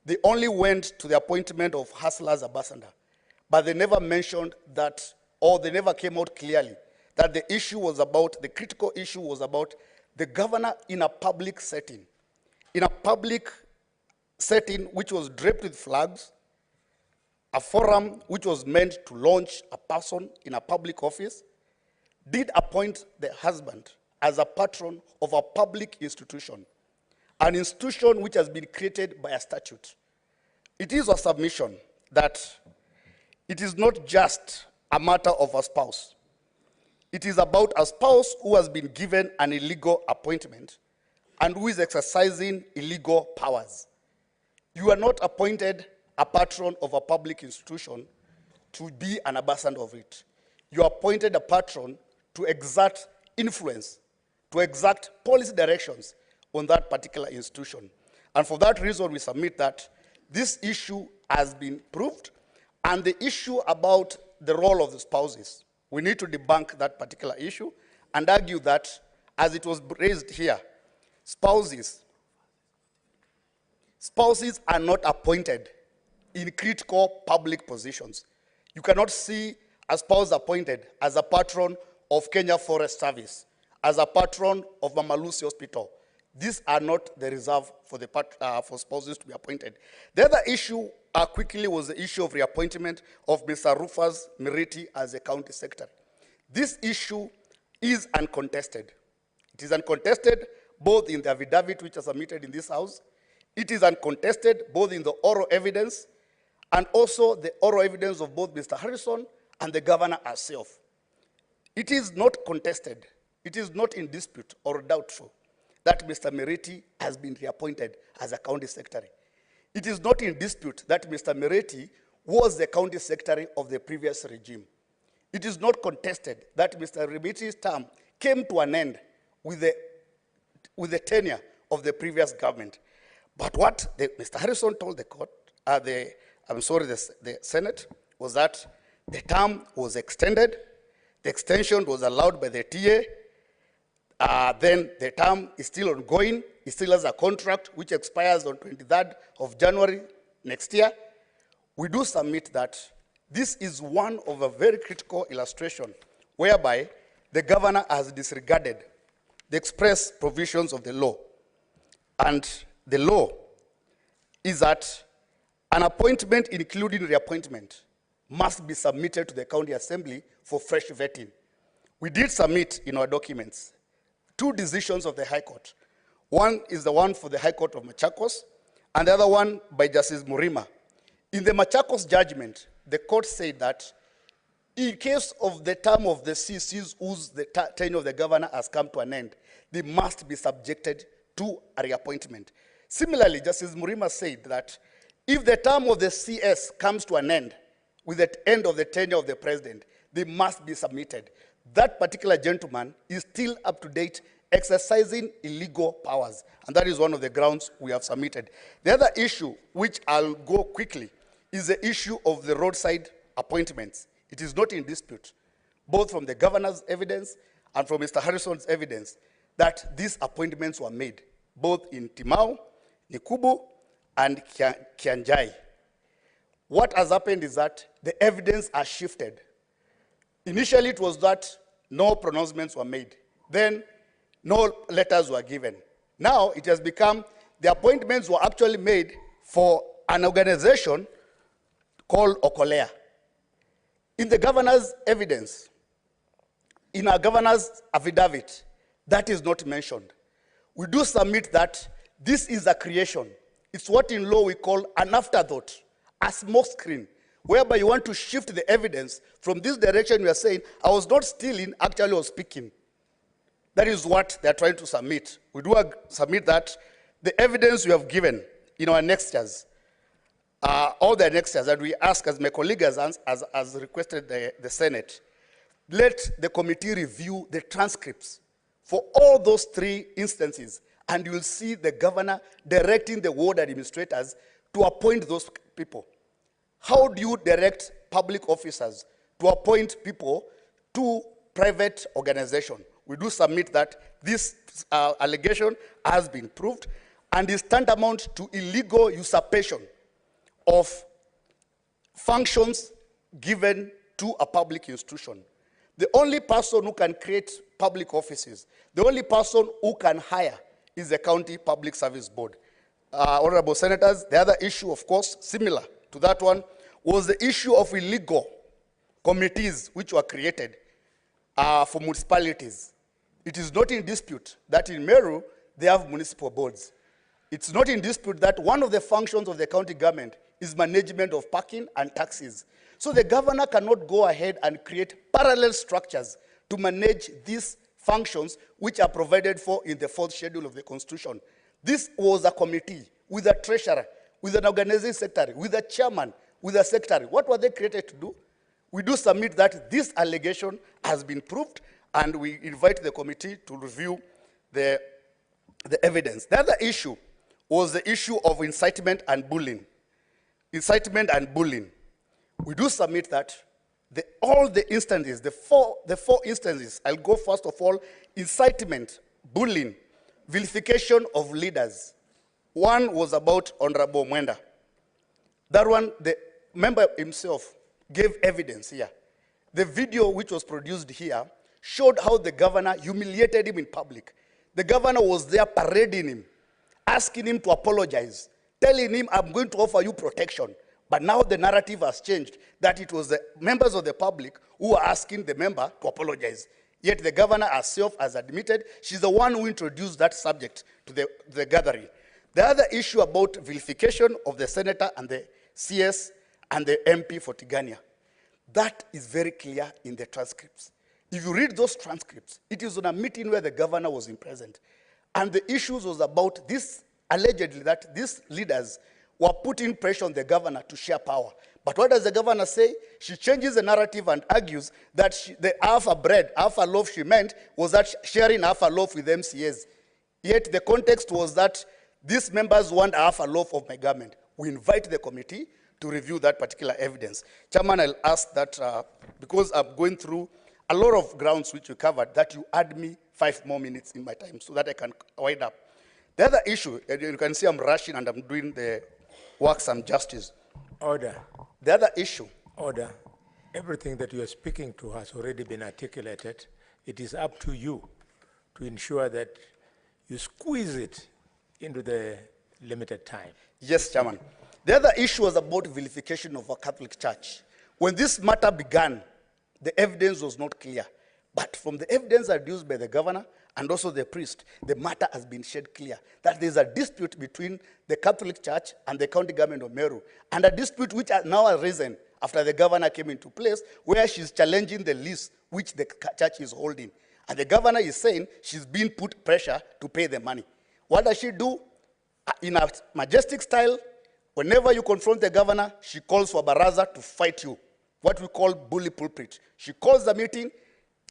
they only went to the appointment of Hustler's ambassador, but they never mentioned that, or they never came out clearly that the issue was about, the critical issue was about the governor in a public setting, which was draped with flags, a forum which was meant to launch a person in a public office, did appoint the husband as a patron of a public institution, an institution which has been created by a statute. It is a submission that it is not just a matter of a spouse. It is about a spouse who has been given an illegal appointment and who is exercising illegal powers. You are not appointed a patron of a public institution to be an ambassador of it. You are appointed a patron to exert influence, to exert policy directions on that particular institution. And for that reason, we submit that this issue has been proved, and the issue about the role of the spouses, we need to debunk that particular issue and argue that, as it was raised here, spouses are not appointed in critical public positions. You cannot see a spouse appointed as a patron of Kenya Forest Service, as a patron of Mama Lucy Hospital. These are not the reserve for spouses to be appointed. The other issue quickly was the issue of reappointment of Mr. Rufus Miriti as a county secretary. This issue is uncontested. It is uncontested both in the affidavit which is submitted in this house. It is uncontested both in the oral evidence and also the oral evidence of both Mr. Harrison and the governor herself. It is not contested. It is not in dispute or doubtful that Mr. Miriti has been reappointed as a county secretary. It is not in dispute that Mr. Miriti was the county secretary of the previous regime. it is not contested that Mr. Ribiti's term came to an end with the tenure of the previous government. But what Mr. Harrison told the court, the Senate, was that the term was extended, the extension was allowed by the TA, then the term is still ongoing, he still has a contract which expires on 23rd of January next year. We do submit that this is one of a very critical illustration whereby the governor has disregarded the express provisions of the law. And the law is that an appointment, including reappointment, must be submitted to the county assembly for fresh vetting. We did submit in our documents 2 decisions of the High Court. One is the one for the High Court of Machakos, and the other one by Justice Murima. In the Machakos judgment, the court said that in case of the term of the CCs whose the tenure of the governor has come to an end, they must be subjected to a reappointment. Similarly, Justice Murima said that if the term of the CS comes to an end with the end of the tenure of the president, they must be submitted. That particular gentleman is still up to date exercising illegal powers, and that is one of the grounds we have submitted. The other issue, which I'll go quickly, is the issue of the roadside appointments. It is not in dispute, both from the governor's evidence and from Mr. Harrison's evidence, that these appointments were made, both in Timau, Nikubu, and Kianjai. What has happened is that the evidence has shifted. Initially, it was that no pronouncements were made. Then, no letters were given. Now, it has become the appointments were actually made for an organization called Okolea. In the governor's evidence, in our governor's affidavit, that is not mentioned. We do submit that this is a creation. It's what in law we call an afterthought, a smoke screen, whereby you want to shift the evidence from this direction. You are saying, I was not stealing, actually I was speaking. That is what they are trying to submit. We do submit that the evidence we have given in our annexures, all the annexures that we ask, as my colleague has requested the Senate, let the committee review the transcripts for all those 3 instances, and you will see the governor directing the ward administrators to appoint those people. How do you direct public officers to appoint people to private organizations? We do submit that this allegation has been proved and is tantamount to illegal usurpation of functions given to a public institution. The only person who can create public offices, the only person who can hire is the County Public Service Board. Honorable Senators, the other issue, of course, similar to that one, was the issue of illegal committees which were created for municipalities. It is not in dispute that in Meru, they have municipal boards. It's not in dispute that one of the functions of the county government is management of parking and taxis. So the governor cannot go ahead and create parallel structures to manage these functions which are provided for in the 4th schedule of the Constitution. This was a committee with a treasurer, with an organizing secretary, with a chairman, with a secretary. What were they created to do? We do submit that this allegation has been proved, and we invite the committee to review the evidence. The other issue was the issue of incitement and bullying. Incitement and bullying. We do submit that all the instances, the four instances, I'll go first of all, incitement, bullying, vilification of leaders. One was about Honorable Mwenda. That one, the member himself gave evidence here. The video which was produced here showed how the governor humiliated him in public. The governor was there parading him, asking him to apologize, telling him, I'm going to offer you protection. But now the narrative has changed, that it was the members of the public who were asking the member to apologize. Yet the governor herself has admitted she's the one who introduced that subject to the gathering. The other issue about vilification of the senator and the CS and the MP for Tigania, that is very clear in the transcripts. If you read those transcripts, it is on a meeting where the governor was present. And the issues was about this, allegedly, that these leaders were putting pressure on the governor to share power. But what does the governor say? She changes the narrative and argues that the alpha bread, alpha loaf she meant was that sharing alpha loaf with MCAs. Yet the context was that these members want alpha loaf of my government. We invite the committee to review that particular evidence. Chairman, I'll ask that, because I'm going through a lot of grounds which we covered, that you add me 5 more minutes in my time so that I can wind up. The other issue, you can see I'm rushing and I'm doing the work some justice. Order. The other issue. Order. Everything that you are speaking to has already been articulated. It is up to you to ensure that you squeeze it into the limited time. Yes, Chairman. The other issue was about vilification of our Catholic Church. When this matter began, the evidence was not clear. But from the evidence adduced by the governor and also the priest, the matter has been shed clear that there's a dispute between the Catholic Church and the county government of Meru, and a dispute which has now arisen after the governor came into place, where she's challenging the lease which the church is holding. And the governor is saying she's being put pressure to pay the money. What does she do? In a majestic style, whenever you confront the governor, she calls for baraza to fight you, what we call bully pulpit. She calls the meeting,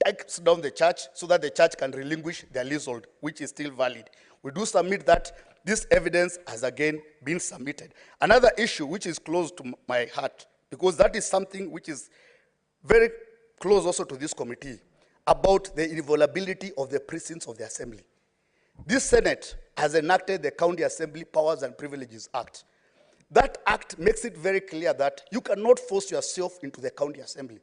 takes down the church so that the church can relinquish their leasehold, which is still valid. We do submit that. This evidence has again been submitted. Another issue which is close to my heart, because that is something which is very close also to this committee, about the inviolability of the precincts of the assembly. This Senate has enacted the County Assembly Powers and Privileges Act. That act makes it very clear that you cannot force yourself into the county assembly.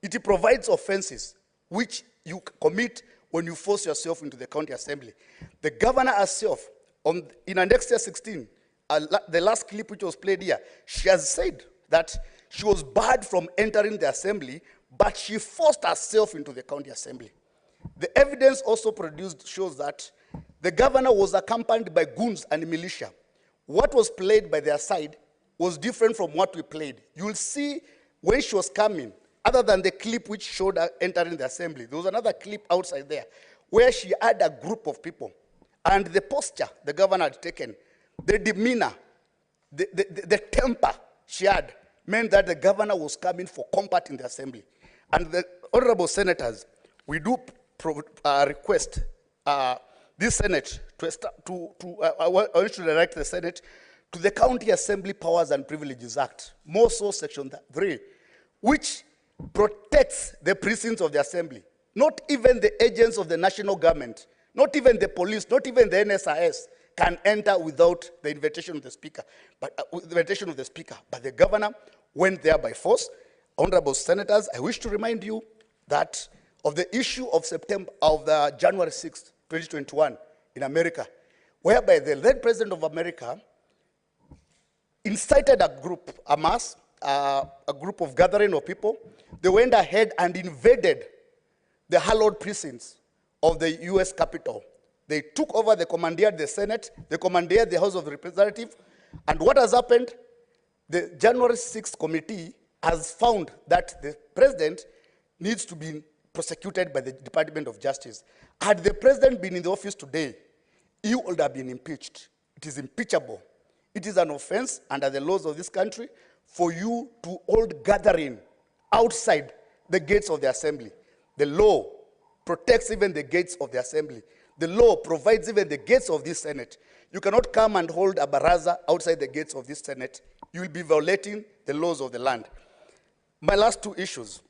It provides offenses which you commit when you force yourself into the county assembly. The governor herself, in Annexure 16, the last clip which was played here, she has said that she was barred from entering the assembly, but she forced herself into the county assembly. The evidence also produced shows that the governor was accompanied by goons and militia. What was played by their side was different from what we played. You will see when she was coming, other than the clip which showed her entering the assembly, there was another clip outside there where she had a group of people. And the posture the governor had taken, the demeanor, the temper she had, meant that the governor was coming for combat in the assembly. And the honorable senators, we do request this Senate I want to direct the Senate to the County Assembly Powers and Privileges Act, more so Section 3, which protects the precincts of the assembly. Not even the agents of the national government, not even the police, not even the NSIS can enter without the invitation of the speaker. But the governor went there by force. Honorable senators, I wish to remind you that of the issue of the January 6th, 2021 in America, whereby the then president of America incited a group, a group of gathering of people. They went ahead and invaded the hallowed precincts of the US Capitol. They took over, they commandeered the Senate, they commandeered the House of Representatives, and what has happened? The January 6th committee has found that the president needs to be prosecuted by the Department of Justice. Had the president been in the office today, he would have been impeached. It is impeachable. It is an offense under the laws of this country for you to hold gathering outside the gates of the assembly. The law protects even the gates of the assembly. The law provides even the gates of this Senate. You cannot come and hold a baraza outside the gates of this Senate. You will be violating the laws of the land. My last 2 issues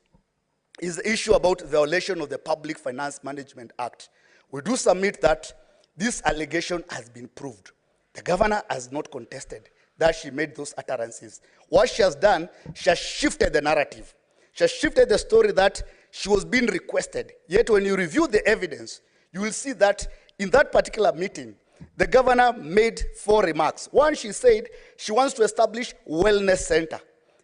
is the issue about violation of the Public Finance Management Act. We do submit that this allegation has been proved. The governor has not contested that she made those utterances. What she has done, she has shifted the narrative. She has shifted the story that she was being requested. Yet when you review the evidence, you will see that in that particular meeting, the governor made 4 remarks. One, she said she wants to establish wellness center.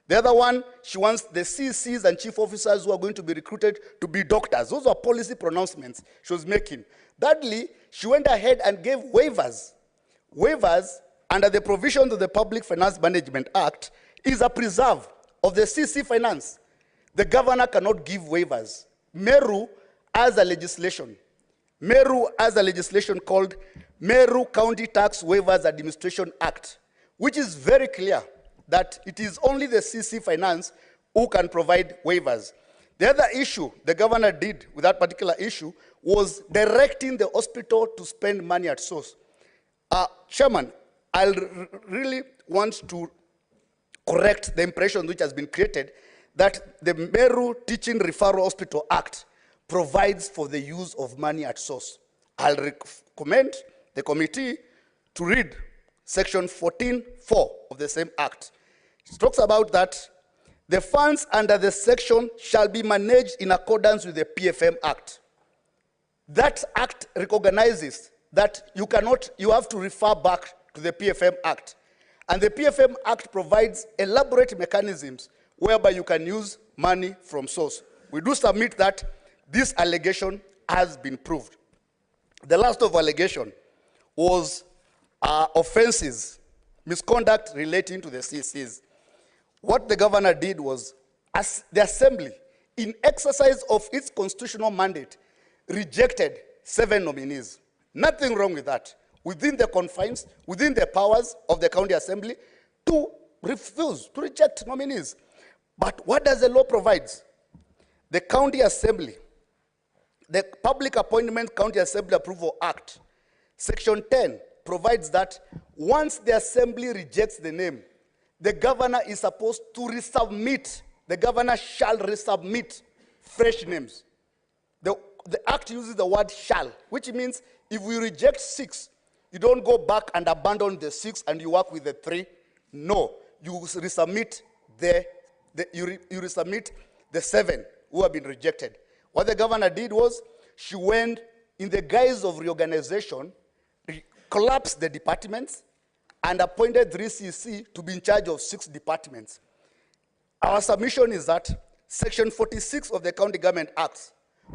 The other one, she wants the CCs and chief officers who are going to be recruited to be doctors. Those are policy pronouncements she was making. Thirdly, she went ahead and gave waivers. Waivers, under the provisions of the Public Finance Management Act, is a preserve of the CC finance. The governor cannot give waivers. Meru has a legislation. Meru has a legislation called Meru County Tax Waivers Administration Act, which is very clear that it is only the CC Finance who can provide waivers. The other issue the governor did with that particular issue was directing the hospital to spend money at source. Chairman, I really want to correct the impression which has been created that the Meru Teaching Referral Hospital Act provides for the use of money at source. I'll recommend the committee to read section 14(4) of the same act. It talks about that the funds under the section shall be managed in accordance with the PFM Act. That act recognizes that you have to refer back to the PFM Act. And the PFM Act provides elaborate mechanisms whereby you can use money from source. We do submit that this allegation has been proved. The last of allegation was offenses, misconduct relating to the CCs. What the governor did was, as the assembly, in exercise of its constitutional mandate, rejected 7 nominees. Nothing wrong with that. Within the confines, within the powers of the county assembly, to refuse, to reject nominees. But what does the law provide? The county assembly, the Public Appointment County Assembly Approval Act, section 10, provides that once the assembly rejects the name, the governor is supposed to resubmit. The governor shall resubmit fresh names. The act uses the word shall, which means if we reject 6, you don't go back and abandon the 6 and you work with the 3. No, you resubmit you resubmit the 7 who have been rejected. What the governor did was, she went in the guise of reorganization, collapsed the departments, and appointed 3 CC to be in charge of 6 departments. Our submission is that Section 46 of the County Government Act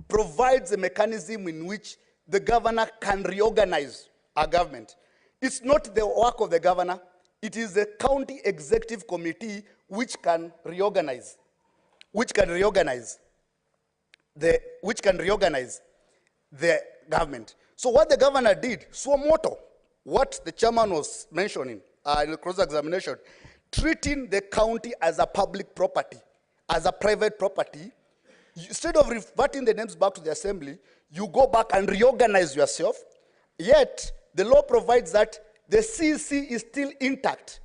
provides a mechanism in which the governor can reorganize our government. It's not the work of the governor, it is the county executive committee which can reorganize the government. So what the governor did, suo moto, what the chairman was mentioning in the cross-examination, treating the county as a public property, as a private property, instead of reverting the names back to the assembly, you go back and reorganize yourself, yet the law provides that the CC is still intact.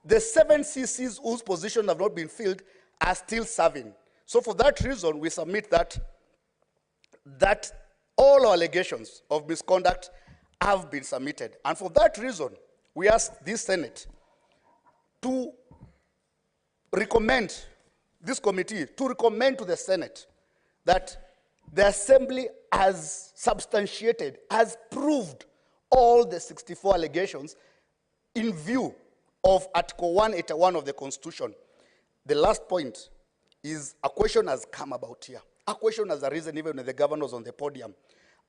The 7 CCs whose positions have not been filled are still serving. So for that reason, we submit that all allegations of misconduct have been submitted. And for that reason, we ask this Senate to recommend, this committee, to recommend to the Senate that the Assembly has substantiated, has proved all the 64 allegations in view of Article 181 of the Constitution. The last point is a question has come about here. A question has arisen even when the governor was on the podium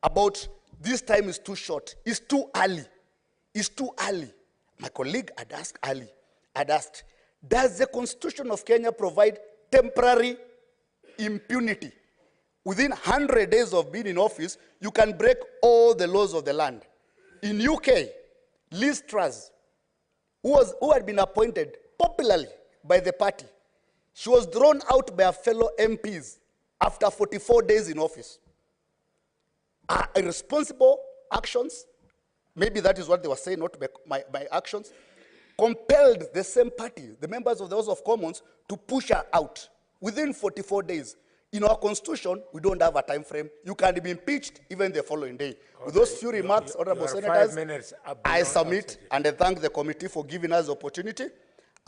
about this time is too short, it's too early, it's too early. My colleague had asked, does the Constitution of Kenya provide temporary impunity? Within 100 days of being in office, you can break all the laws of the land. In UK, Liz Truss, who had been appointed popularly by the party, she was thrown out by her fellow MPs after 44 days in office. Irresponsible actions, maybe that is what they were saying, not my actions, compelled the same party, the members of the House of Commons, to push her out within 44 days. In our Constitution, we don't have a time frame. You can be impeached even the following day. Okay. With those few remarks, Honorable Senators, I submit and I thank the committee for giving us the opportunity.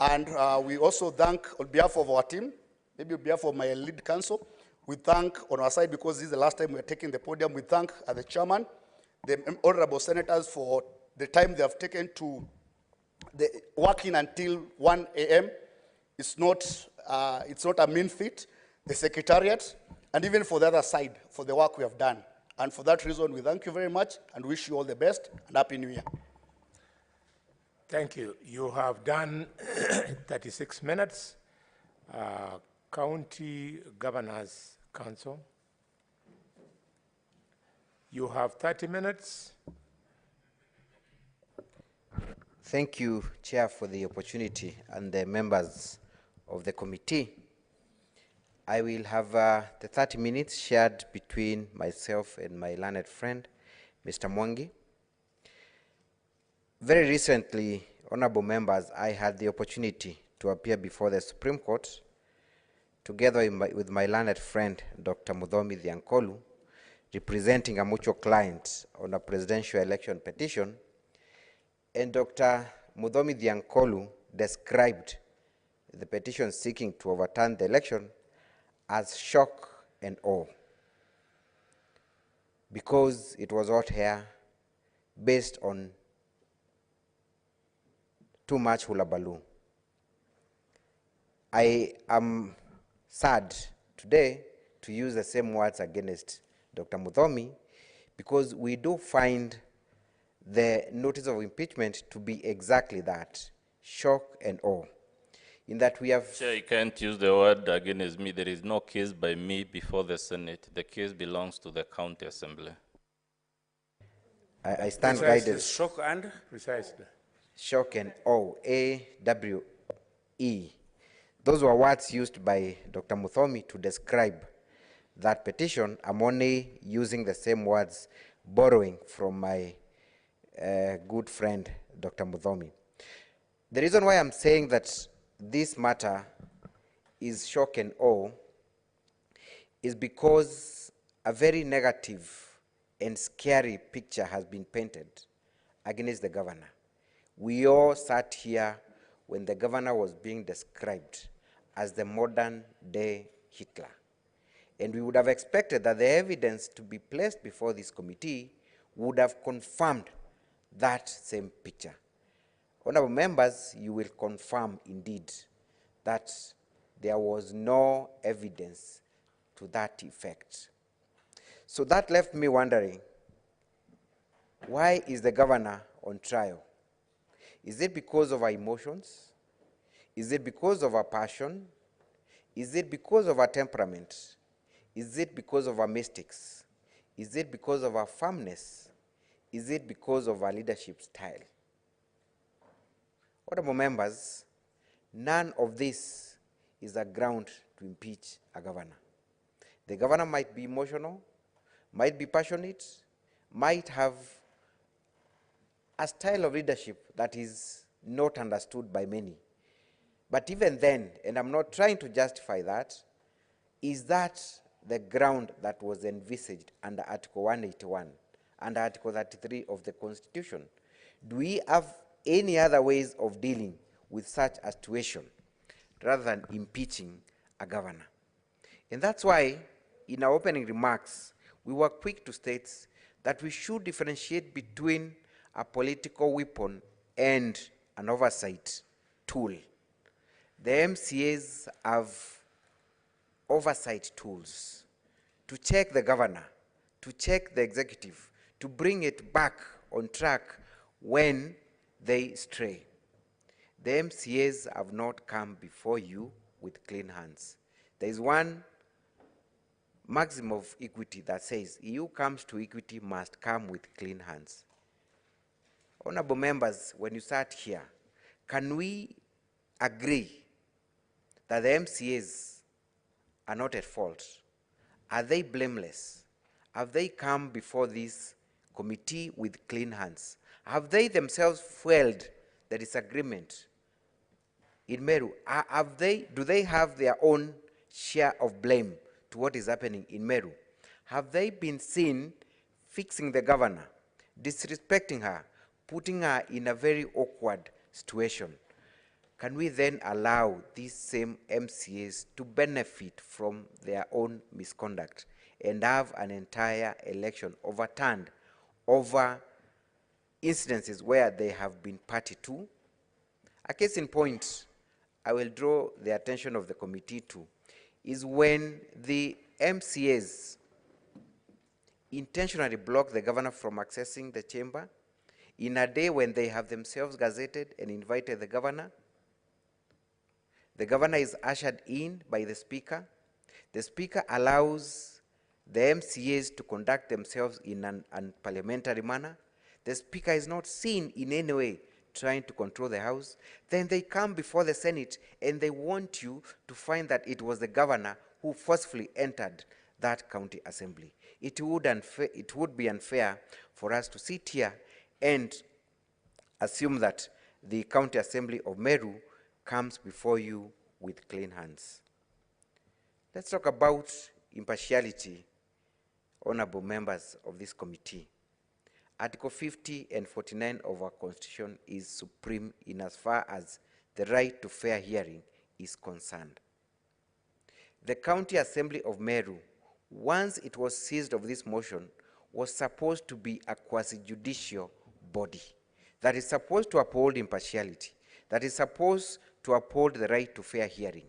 And we also thank, on behalf of our team, maybe on behalf of my lead counsel, we thank on our side, because this is the last time we're taking the podium, we thank the chairman, the Honorable Senators for the time they have taken to working until 1 a.m. It's not a mean feat. The Secretariat, and even for the other side, for the work we have done. And for that reason, we thank you very much and wish you all the best and Happy New Year. Thank you. You have done 36 minutes. County Governors Council, you have 30 minutes. Thank you, Chair, for the opportunity and the members of the committee. I will have the 30 minutes shared between myself and my learned friend, Mr. Mwangi. Very recently, honorable members, I had the opportunity to appear before the Supreme Court together with my learned friend, Dr. Muthomi Thiankolu, representing a mutual client on a presidential election petition. And Dr. Muthomi Thiankolu described the petition seeking to overturn the election as shock and awe, because it was hot hair based on too much hullabaloo. I am sad today to use the same words against Dr. Muthomi, because we do find the notice of impeachment to be exactly that, shock and awe. In that we have... Chair, you can't use the word against me. There is no case by me before the Senate. The case belongs to the County Assembly. I stand Precisely. guided. Shock and? Precisely. Shock and awe, A-W-E. Those were words used by Dr. Muthomi to describe that petition. I'm only using the same words, borrowing from my good friend, Dr. Muthomi. The reason why I'm saying that this matter is shock and awe is because a very negative and scary picture has been painted against the governor. We all sat here when the governor was being described as the modern day Hitler. And we would have expected that the evidence to be placed before this committee would have confirmed that same picture. Honorable members, you will confirm indeed that there was no evidence to that effect. So that left me wondering, why is the governor on trial? Is it because of our emotions? Is it because of our passion? Is it because of our temperament? Is it because of our mistakes? Is it because of our firmness? Is it because of our leadership style? Honorable members, none of this is a ground to impeach a governor. The governor might be emotional, might be passionate, might have a style of leadership that is not understood by many. But even then, and I'm not trying to justify that, is that the ground that was envisaged under Article 181 and Article 33 of the Constitution? Do we have any other ways of dealing with such a situation rather than impeaching a governor? And that's why, in our opening remarks, we were quick to state that we should differentiate between a political weapon and an oversight tool. The MCAs have oversight tools to check the governor, to check the executive, to bring it back on track when they stray. The MCAs have not come before you with clean hands. There is one maxim of equity that says, he who comes to equity must come with clean hands. Honorable members, when you sat here, can we agree that the MCAs are not at fault? Are they blameless? Have they come before this committee with clean hands? Have they themselves fueled the disagreement in Meru? Do they have their own share of blame to what is happening in Meru? Have they been seen fixing the governor, disrespecting her, putting her in a very awkward situation? Can we then allow these same MCAs to benefit from their own misconduct and have an entire election overturned over incidences where they have been party to? A case in point I will draw the attention of the committee to is when the MCAs intentionally block the governor from accessing the chamber in a day when they have themselves gazetted and invited the governor. The governor is ushered in by the speaker. The speaker allows the MCAs to conduct themselves in an unparliamentary manner. The speaker is not seen in any way trying to control the House. Then they come before the Senate and they want you to find that it was the governor who forcefully entered that county assembly. It would be unfair for us to sit here and assume that the county assembly of Meru comes before you with clean hands. Let's talk about impartiality, honorable members of this committee. Article 50 and 49 of our Constitution is supreme in as far as the right to fair hearing is concerned. The County Assembly of Meru, once it was seized of this motion, was supposed to be a quasi-judicial body that is supposed to uphold impartiality, that is supposed to uphold the right to fair hearing.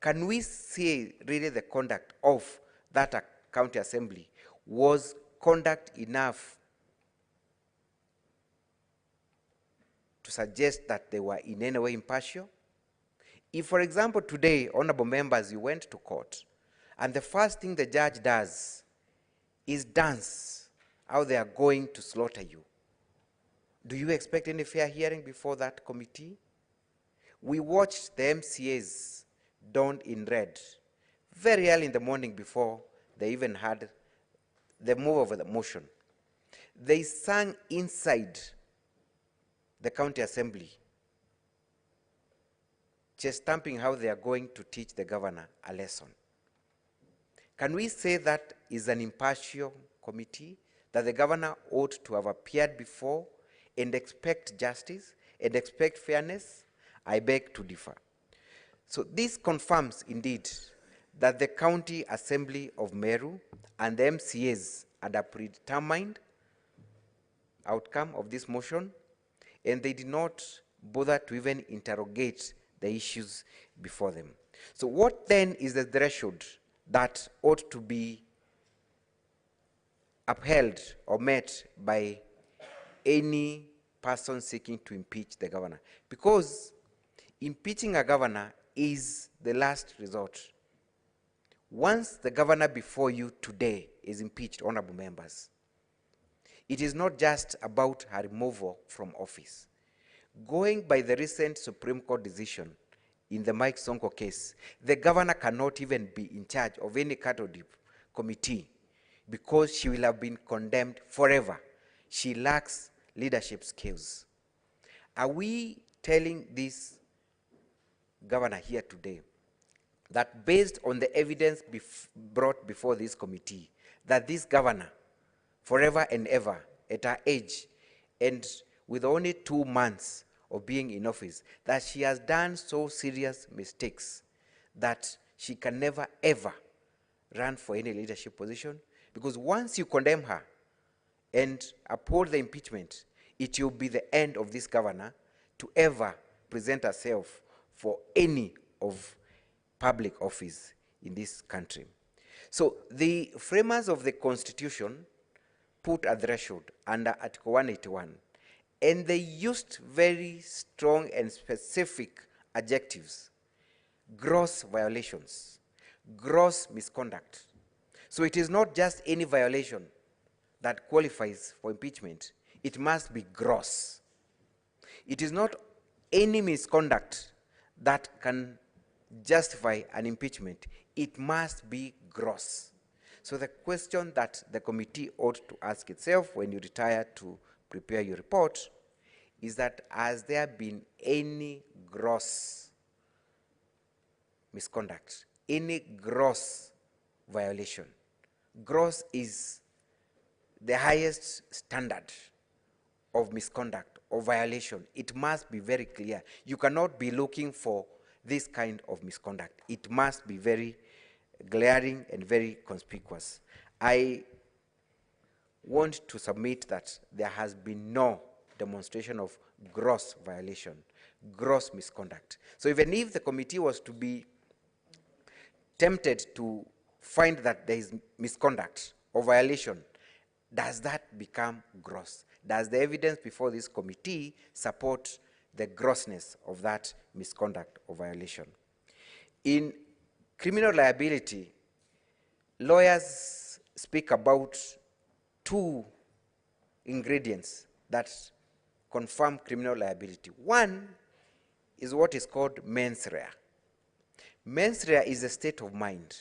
Can we say really the conduct of that county assembly was conduct enough to suggest that they were in any way impartial? If, for example, today, honorable members, you went to court, and the first thing the judge does is dance how they are going to slaughter you, do you expect any fair hearing before that committee? We watched the MCAs donned in red very early in the morning before they even had the move of the motion. They sang inside the county assembly, just stamping how they are going to teach the governor a lesson. Can we say that is an impartial committee, that the governor ought to have appeared before and expect justice and expect fairness? I beg to differ. So this confirms indeed that the County Assembly of Meru and the MCAs had a predetermined outcome of this motion, and they did not bother to even interrogate the issues before them. So what then is the threshold that ought to be upheld or met by any person seeking to impeach the governor? Because impeaching a governor is the last resort. Once the governor before you today is impeached, honorable members, it is not just about her removal from office. Going by the recent Supreme Court decision in the Mike Sonko case, the governor cannot even be in charge of any cattle dip committee because she will have been condemned forever. She lacks leadership skills. Are we telling this governor here today that based on the evidence brought before this committee, that this governor, forever and ever, at her age, and with only 2 months of being in office, that she has done so serious mistakes that she can never ever run for any leadership position? Because once you condemn her and uphold the impeachment, it will be the end of this governor to ever present herself for any of public office in this country. So the framers of the Constitution put a threshold under Article 181, and they used very strong and specific adjectives: gross violations, gross misconduct. So it is not just any violation that qualifies for impeachment, it must be gross. It is not any misconduct that can justify an impeachment, it must be gross. So the question that the committee ought to ask itself when you retire to prepare your report is that, has there been any gross misconduct, any gross violation? Gross is the highest standard of misconduct or violation. It must be very clear. You cannot be looking for this kind of misconduct. It must be very glaring and very conspicuous. I want to submit that there has been no demonstration of gross violation, gross misconduct. So even if the committee was to be tempted to find that there is misconduct or violation, does that become gross? Does the evidence before this committee support the grossness of that misconduct or violation? In criminal liability, lawyers speak about 2 ingredients that confirm criminal liability. One is what is called mens rea. Mens rea is a state of mind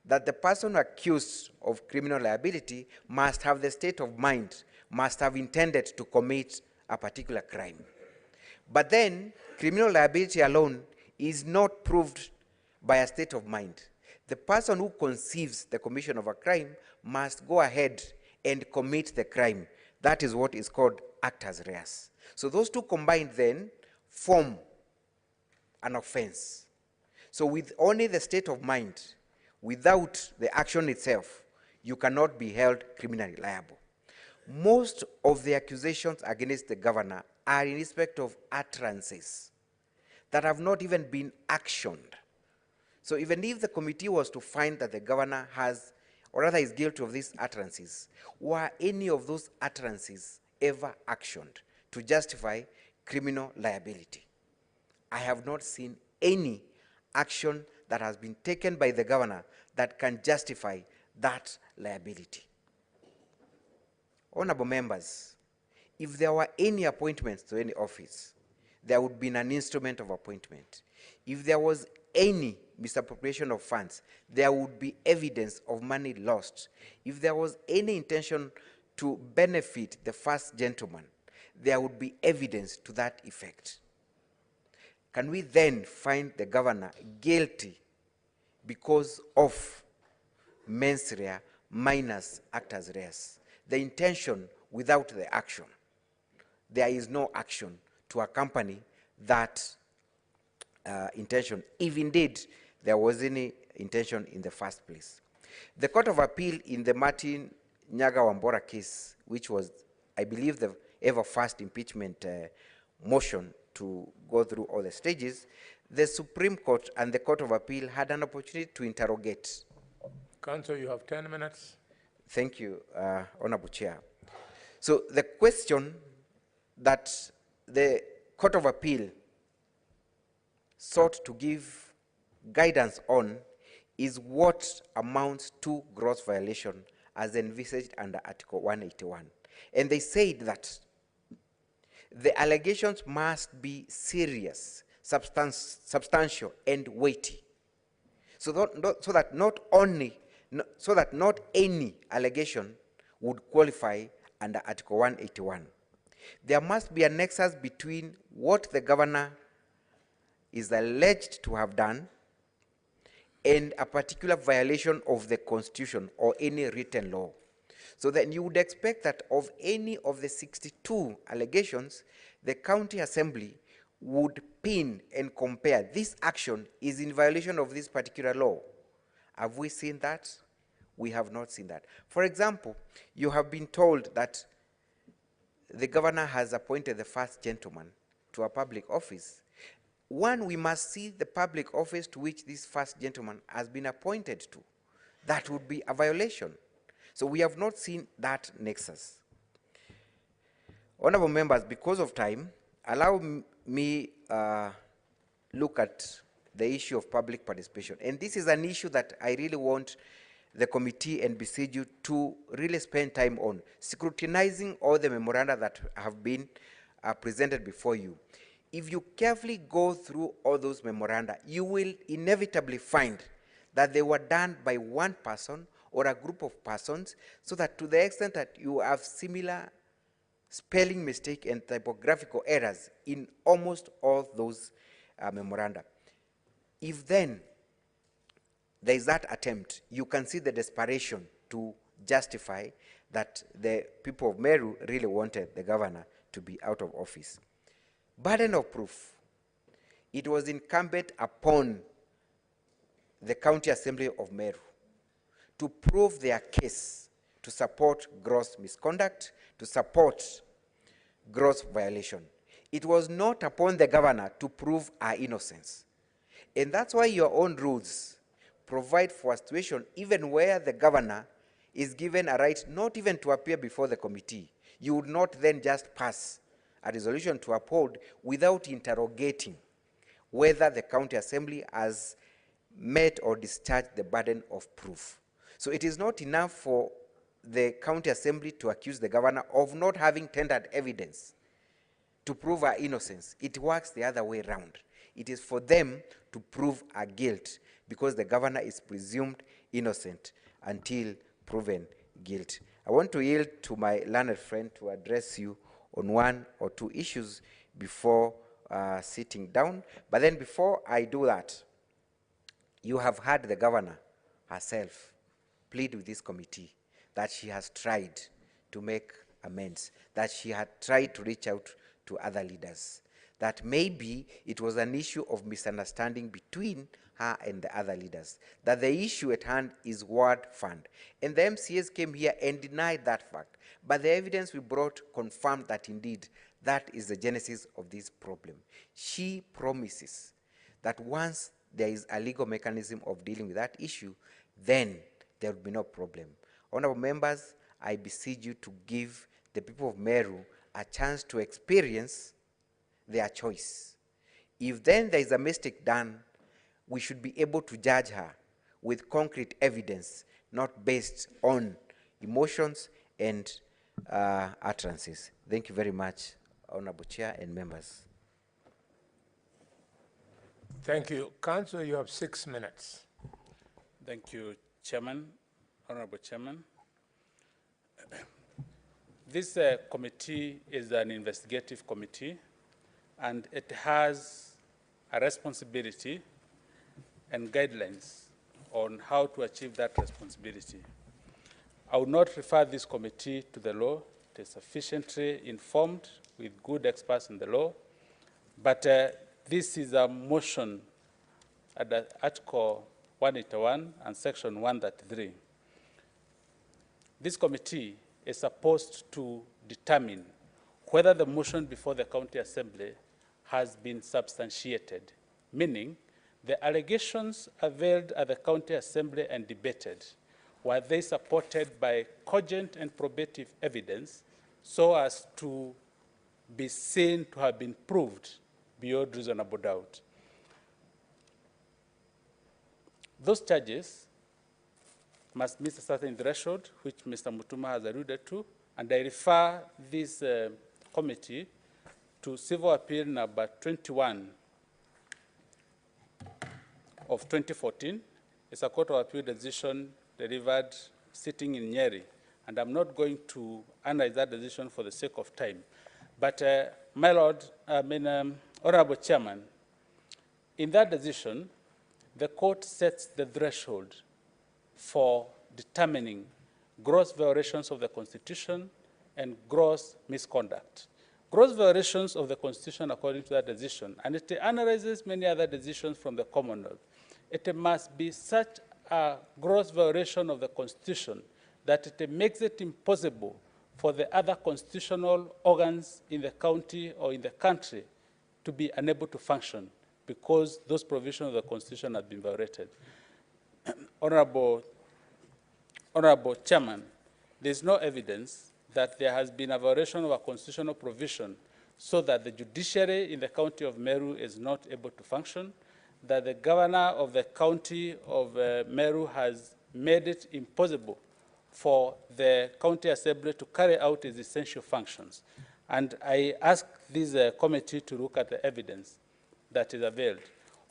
that the person accused of criminal liability must have the state of mind, must have intended to commit a particular crime. But then, criminal liability alone is not proved by a state of mind. The person who conceives the commission of a crime must go ahead and commit the crime. That is what is called actus reus. So those two combined then form an offense. So with only the state of mind, without the action itself, you cannot be held criminally liable. Most of the accusations against the governor are in respect of utterances that have not even been actioned. So even if the committee was to find that the governor has, or rather is guilty of these utterances, were any of those utterances ever actioned to justify criminal liability? I have not seen any action that has been taken by the governor that can justify that liability. Honorable members, if there were any appointments to any office, there would be an instrument of appointment. If there was any misappropriation of funds, there would be evidence of money lost. If there was any intention to benefit the first gentleman, there would be evidence to that effect. Can we then find the governor guilty because of mens rea minus actus reus? The intention without the action. There is no action to accompany that intention, if indeed there was any intention in the first place. The Court of Appeal in the Martin Nyaga Wambora case, which was, I believe, the ever first impeachment motion to go through all the stages, the Supreme Court and the Court of Appeal had an opportunity to interrogate. Counsel, you have 10 minutes. Thank you, Honorable Chair. So the question that the Court of Appeal sought to give guidance on is what amounts to gross violation as envisaged under Article 181. And they said that the allegations must be serious, substantial, and weighty. So that not any allegation would qualify under Article 181. There must be a nexus between what the governor is alleged to have done and a particular violation of the Constitution or any written law. So then you would expect that of any of the 62 allegations, the County Assembly would pin and compare this action is in violation of this particular law. Have we seen that? We have not seen that. For example, you have been told that the governor has appointed the first gentleman to a public office. One, we must see the public office to which this first gentleman has been appointed to. That would be a violation. So we have not seen that nexus. Honorable members, because of time, allow me look at the issue of public participation. And this is an issue that I really want the committee and beseech you to really spend time on, scrutinizing all the memoranda that have been presented before you. If you carefully go through all those memoranda, you will inevitably find that they were done by one person or a group of persons, so that to the extent that you have similar spelling mistake and typographical errors in almost all those memoranda. If then there is that attempt, you can see the desperation to justify that the people of Meru really wanted the governor to be out of office. Burden of proof. It was incumbent upon the County Assembly of Meru to prove their case, to support gross misconduct, to support gross violation. It was not upon the governor to prove our innocence. And that's why your own rules provide for a situation even where the governor is given a right not even to appear before the committee. You would not then just pass a resolution to uphold without interrogating whether the County Assembly has met or discharged the burden of proof. So it is not enough for the County Assembly to accuse the governor of not having tendered evidence. to prove her innocence. It works the other way around. It is for them to prove her guilt, because the governor is presumed innocent until proven guilt. I want to yield to my learned friend to address you on one or two issues before sitting down. But then before I do that, you have heard the governor herself plead with this committee that she has tried to make amends, that she had tried to reach out to other leaders, that maybe it was an issue of misunderstanding between her and the other leaders, that the issue at hand is ward fund. And the MCAs came here and denied that fact. But the evidence we brought confirmed that indeed that is the genesis of this problem. She promises that once there is a legal mechanism of dealing with that issue, then there will be no problem. Honorable members, I beseech you to give the people of Meru a chance to experience their choice. If then there is a mistake done, we should be able to judge her with concrete evidence, not based on emotions and utterances. Thank you very much, Honorable Chair and members. Thank you. Council, you have 6 minutes. Thank you, Chairman, Honorable Chairman. This committee is an investigative committee, and it has a responsibility and guidelines on how to achieve that responsibility. I would not refer this committee to the law. It is sufficiently informed with good experts in the law, but this is a motion under Article 181 and Section 133. This committee is supposed to determine whether the motion before the County Assembly has been substantiated, meaning the allegations availed at the County Assembly and debated, were they supported by cogent and probative evidence so as to be seen to have been proved beyond reasonable doubt. Those charges must meet a certain threshold, which Mr. Mutuma has alluded to, and I refer this committee to Civil Appeal number 21 of 2014. It's a Court of Appeal decision delivered sitting in Nyeri, and I'm not going to analyze that decision for the sake of time. But my Lord, Honorable Chairman, in that decision, the court sets the threshold for determining gross violations of the Constitution and gross misconduct. Gross violations of the Constitution, according to that decision, and it analyzes many other decisions from the Commonwealth, it must be such a gross violation of the Constitution that it makes it impossible for the other constitutional organs in the county or in the country to be unable to function because those provisions of the Constitution have been violated. Honorable Chairman, there is no evidence that there has been a violation of a constitutional provision so that the judiciary in the county of Meru is not able to function, that the governor of the county of Meru has made it impossible for the county assembly to carry out its essential functions. And I ask this committee to look at the evidence that is availed.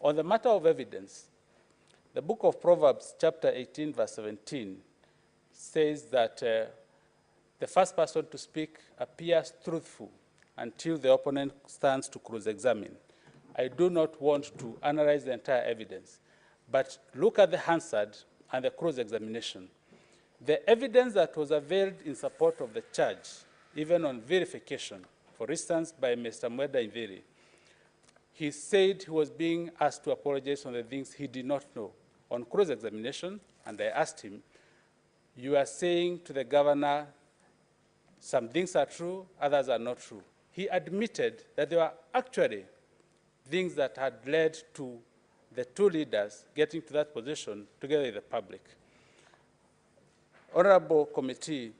On the matter of evidence, the book of Proverbs, chapter 18, verse 17, says that the first person to speak appears truthful until the opponent stands to cross-examine. I do not want to analyze the entire evidence, but look at the Hansard and the cross-examination. The evidence that was availed in support of the charge, even on verification, for instance, by Mr. Mweda Inviri, he said he was being asked to apologize on the things he did not know. On cross-examination, and I asked him, you are saying to the governor, some things are true, others are not true. He admitted that there were actually things that had led to the two leaders getting to that position together with the public. Honorable Committee,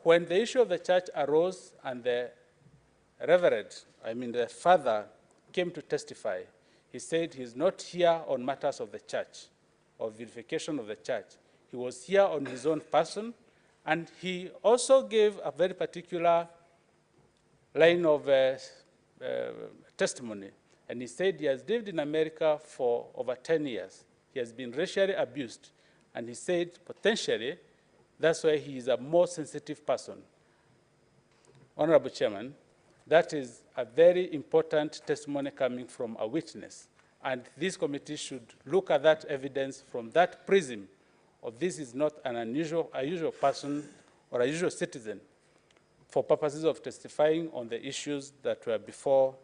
when the issue of the church arose and the the father came to testify, he said he's not here on matters of the church or verification of the church. He was here on his own person, and he also gave a very particular line of testimony, and he said he has lived in America for over 10 years. He has been racially abused, and he said potentially that's why he is a more sensitive person. Honorable Chairman, that is a very important testimony coming from a witness, and this committee should look at that evidence from that prism of this is not a usual person or a usual citizen for purposes of testifying on the issues that were before,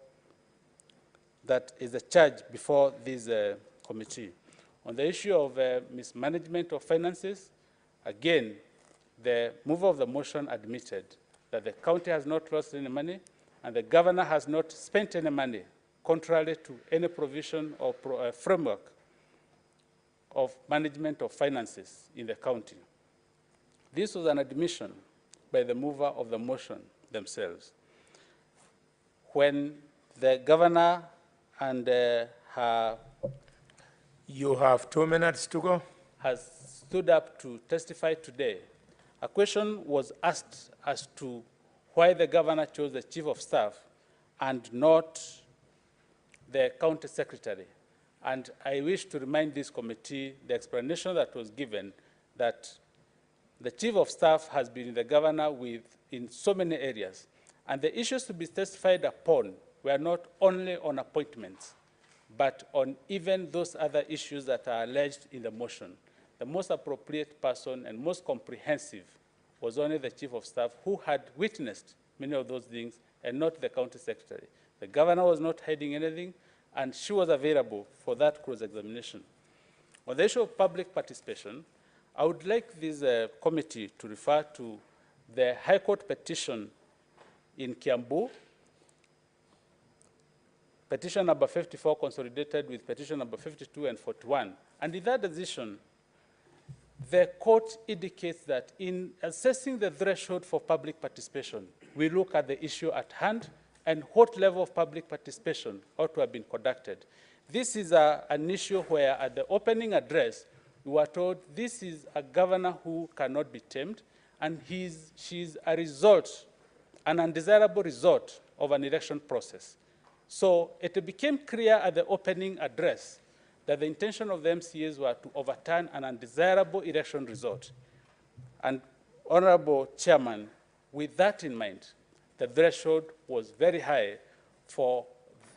that is a charge before this committee. On the issue of mismanagement of finances, again, the mover of the motion admitted that the county has not lost any money and the governor has not spent any money, contrary to any provision or framework of management of finances in the county. This was an admission by the mover of the motion themselves. When the governor and her... You have 2 minutes to go. ...has stood up to testify today, a question was asked as to why the governor chose the chief of staff and not the county secretary. And I wish to remind this committee the explanation that was given that the chief of staff has been in the governor in so many areas. And the issues to be testified upon were not only on appointments, but on even those other issues that are alleged in the motion. The most appropriate person and most comprehensive was only the chief of staff who had witnessed many of those things and not the county secretary. The governor was not hiding anything, and she was available for that cross-examination. On the issue of public participation, I would like this committee to refer to the High Court petition in Kiambu, petition number 54 consolidated with petition number 52 and 41. And in that decision, the court indicates that in assessing the threshold for public participation, we look at the issue at hand and what level of public participation ought to have been conducted. This is an issue where at the opening address, we were told this is a governor who cannot be tamed, and she's a result, an undesirable result of an election process. So it became clear at the opening address that the intention of the MCAs were to overturn an undesirable election result. And Honorable Chairman, with that in mind, the threshold was very high for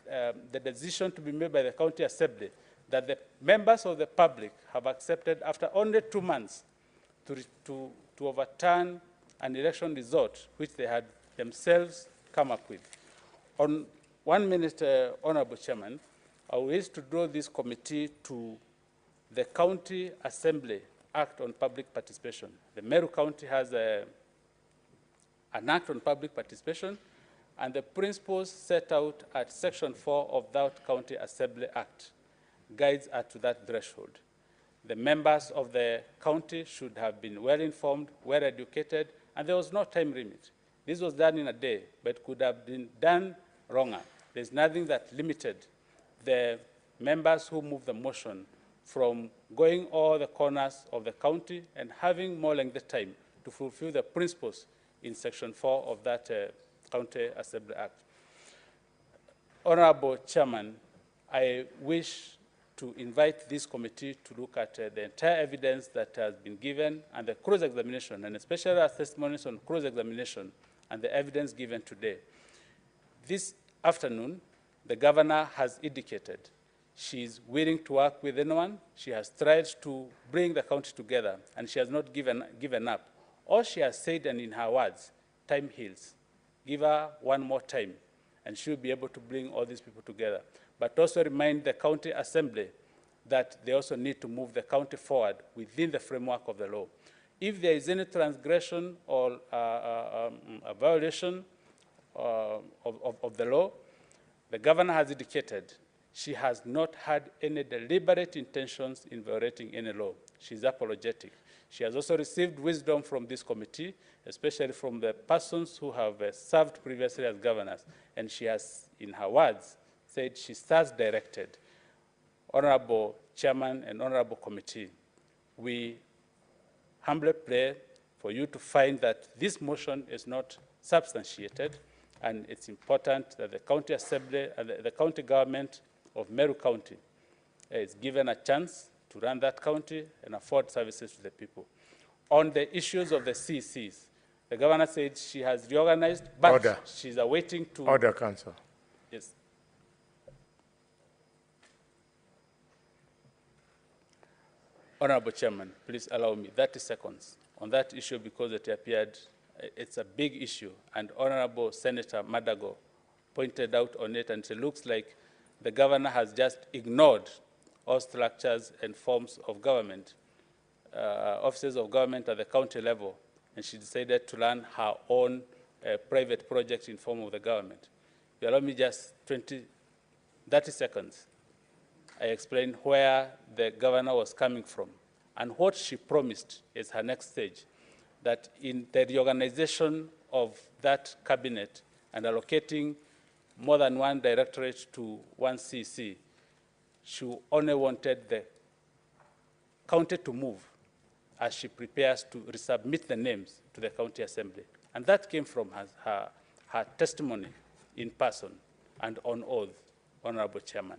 the decision to be made by the County Assembly that the members of the public have accepted after only 2 months to overturn an election result which they had themselves come up with. On 1 minute, Honorable Chairman, I wish to draw this committee to the County Assembly Act on Public Participation. The Meru County has an Act on Public Participation, and the principles set out at Section 4 of that County Assembly Act guides us to that threshold. The members of the county should have been well-informed, well-educated, and there was no time limit. This was done in a day, but could have been done wronger. There's nothing that limited the members who moved the motion from going all the corners of the county and having more lengthy time to fulfill the principles in Section 4 of that County Assembly Act. Honorable Chairman, I wish to invite this committee to look at the entire evidence that has been given and the cross-examination, and especially our testimonies on cross-examination and the evidence given today. This afternoon, the governor has indicated she is willing to work with anyone. She has tried to bring the county together, and she has not given up. All she has said, and in her words, time heals. Give her one more time, and she'll be able to bring all these people together. But also remind the county assembly that they also need to move the county forward within the framework of the law. If there is any transgression or a violation of the law, the governor has indicated she has not had any deliberate intentions in violating any law. She's apologetic. She has also received wisdom from this committee, especially from the persons who have served previously as governors. And she has, in her words, said she stands directed. Honorable Chairman and Honorable Committee, we humbly pray for you to find that this motion is not substantiated and it's important that the county assembly and the county government of Meru County is given a chance to run that county and afford services to the people. On the issues of the CCs, the governor said she has reorganized, but she's awaiting to... Order, Council. Yes. Honorable Chairman, please allow me 30 seconds on that issue because it appeared it's a big issue, and Honorable Senator Madago pointed out on it, and it looks like the governor has just ignored all structures and forms of government, offices of government at the county level, and she decided to run her own private project in form of the government. You allow me just 30 seconds. I explained where the governor was coming from and what she promised is her next stage, that in the reorganization of that cabinet and allocating more than one directorate to one CC, she only wanted the county to move as she prepares to resubmit the names to the county assembly. And that came from her testimony in person and on oath, Honorable Chairman.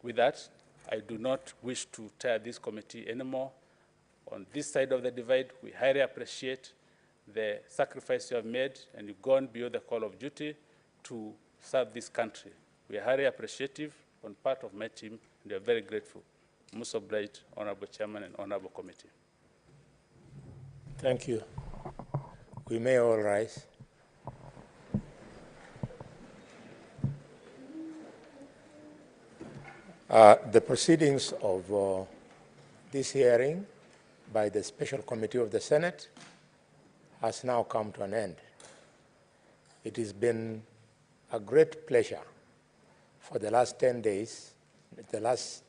With that, I do not wish to tear this committee anymore. On this side of the divide, we highly appreciate the sacrifice you have made, and you've gone beyond the call of duty to serve this country. We are highly appreciative on part of my team, and we are very grateful. Most obliged, Honorable Chairman and Honorable Committee. Thank you. We may all rise. The proceedings of this hearing by the Special Committee of the Senate has now come to an end. It has been a great pleasure for the last 10 days, the last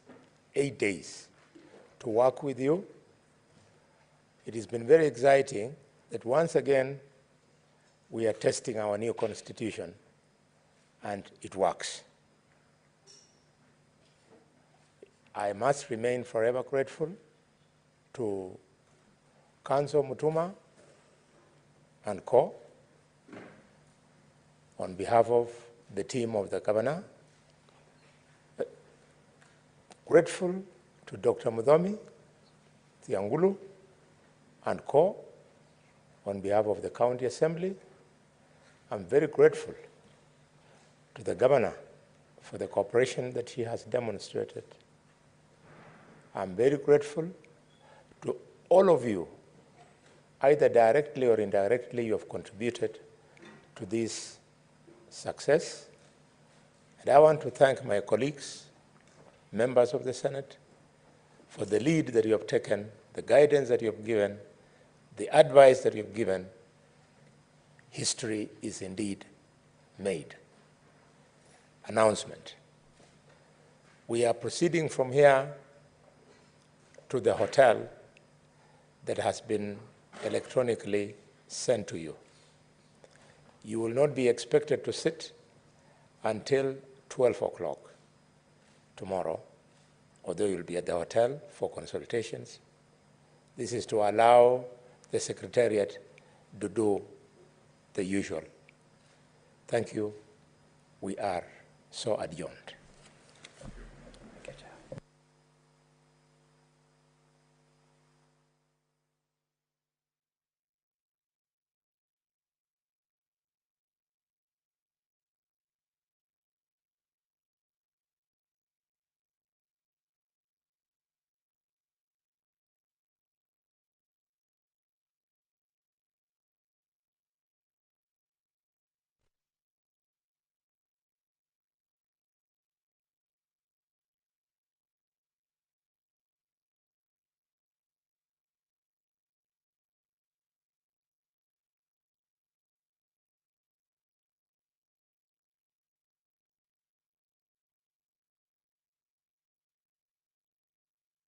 8 days, to work with you. It has been very exciting that once again we are testing our new constitution, and it works. I must remain forever grateful to Council Mutuma and Co. on behalf of the team of the governor. Grateful to Dr. Mudhomi, Tiangulu, and Co. on behalf of the County Assembly. I'm very grateful to the governor for the cooperation that he has demonstrated. I'm very grateful to all of you, either directly or indirectly, you have contributed to this success. And I want to thank my colleagues, members of the Senate, for the lead that you have taken, the guidance that you have given, the advice that you have given. History is indeed made. Announcement. We are proceeding from here to the hotel that has been electronically sent to you. You will not be expected to sit until 12 o'clock tomorrow, although you'll be at the hotel for consultations. This is to allow the Secretariat to do the usual. Thank you. We are so adjourned.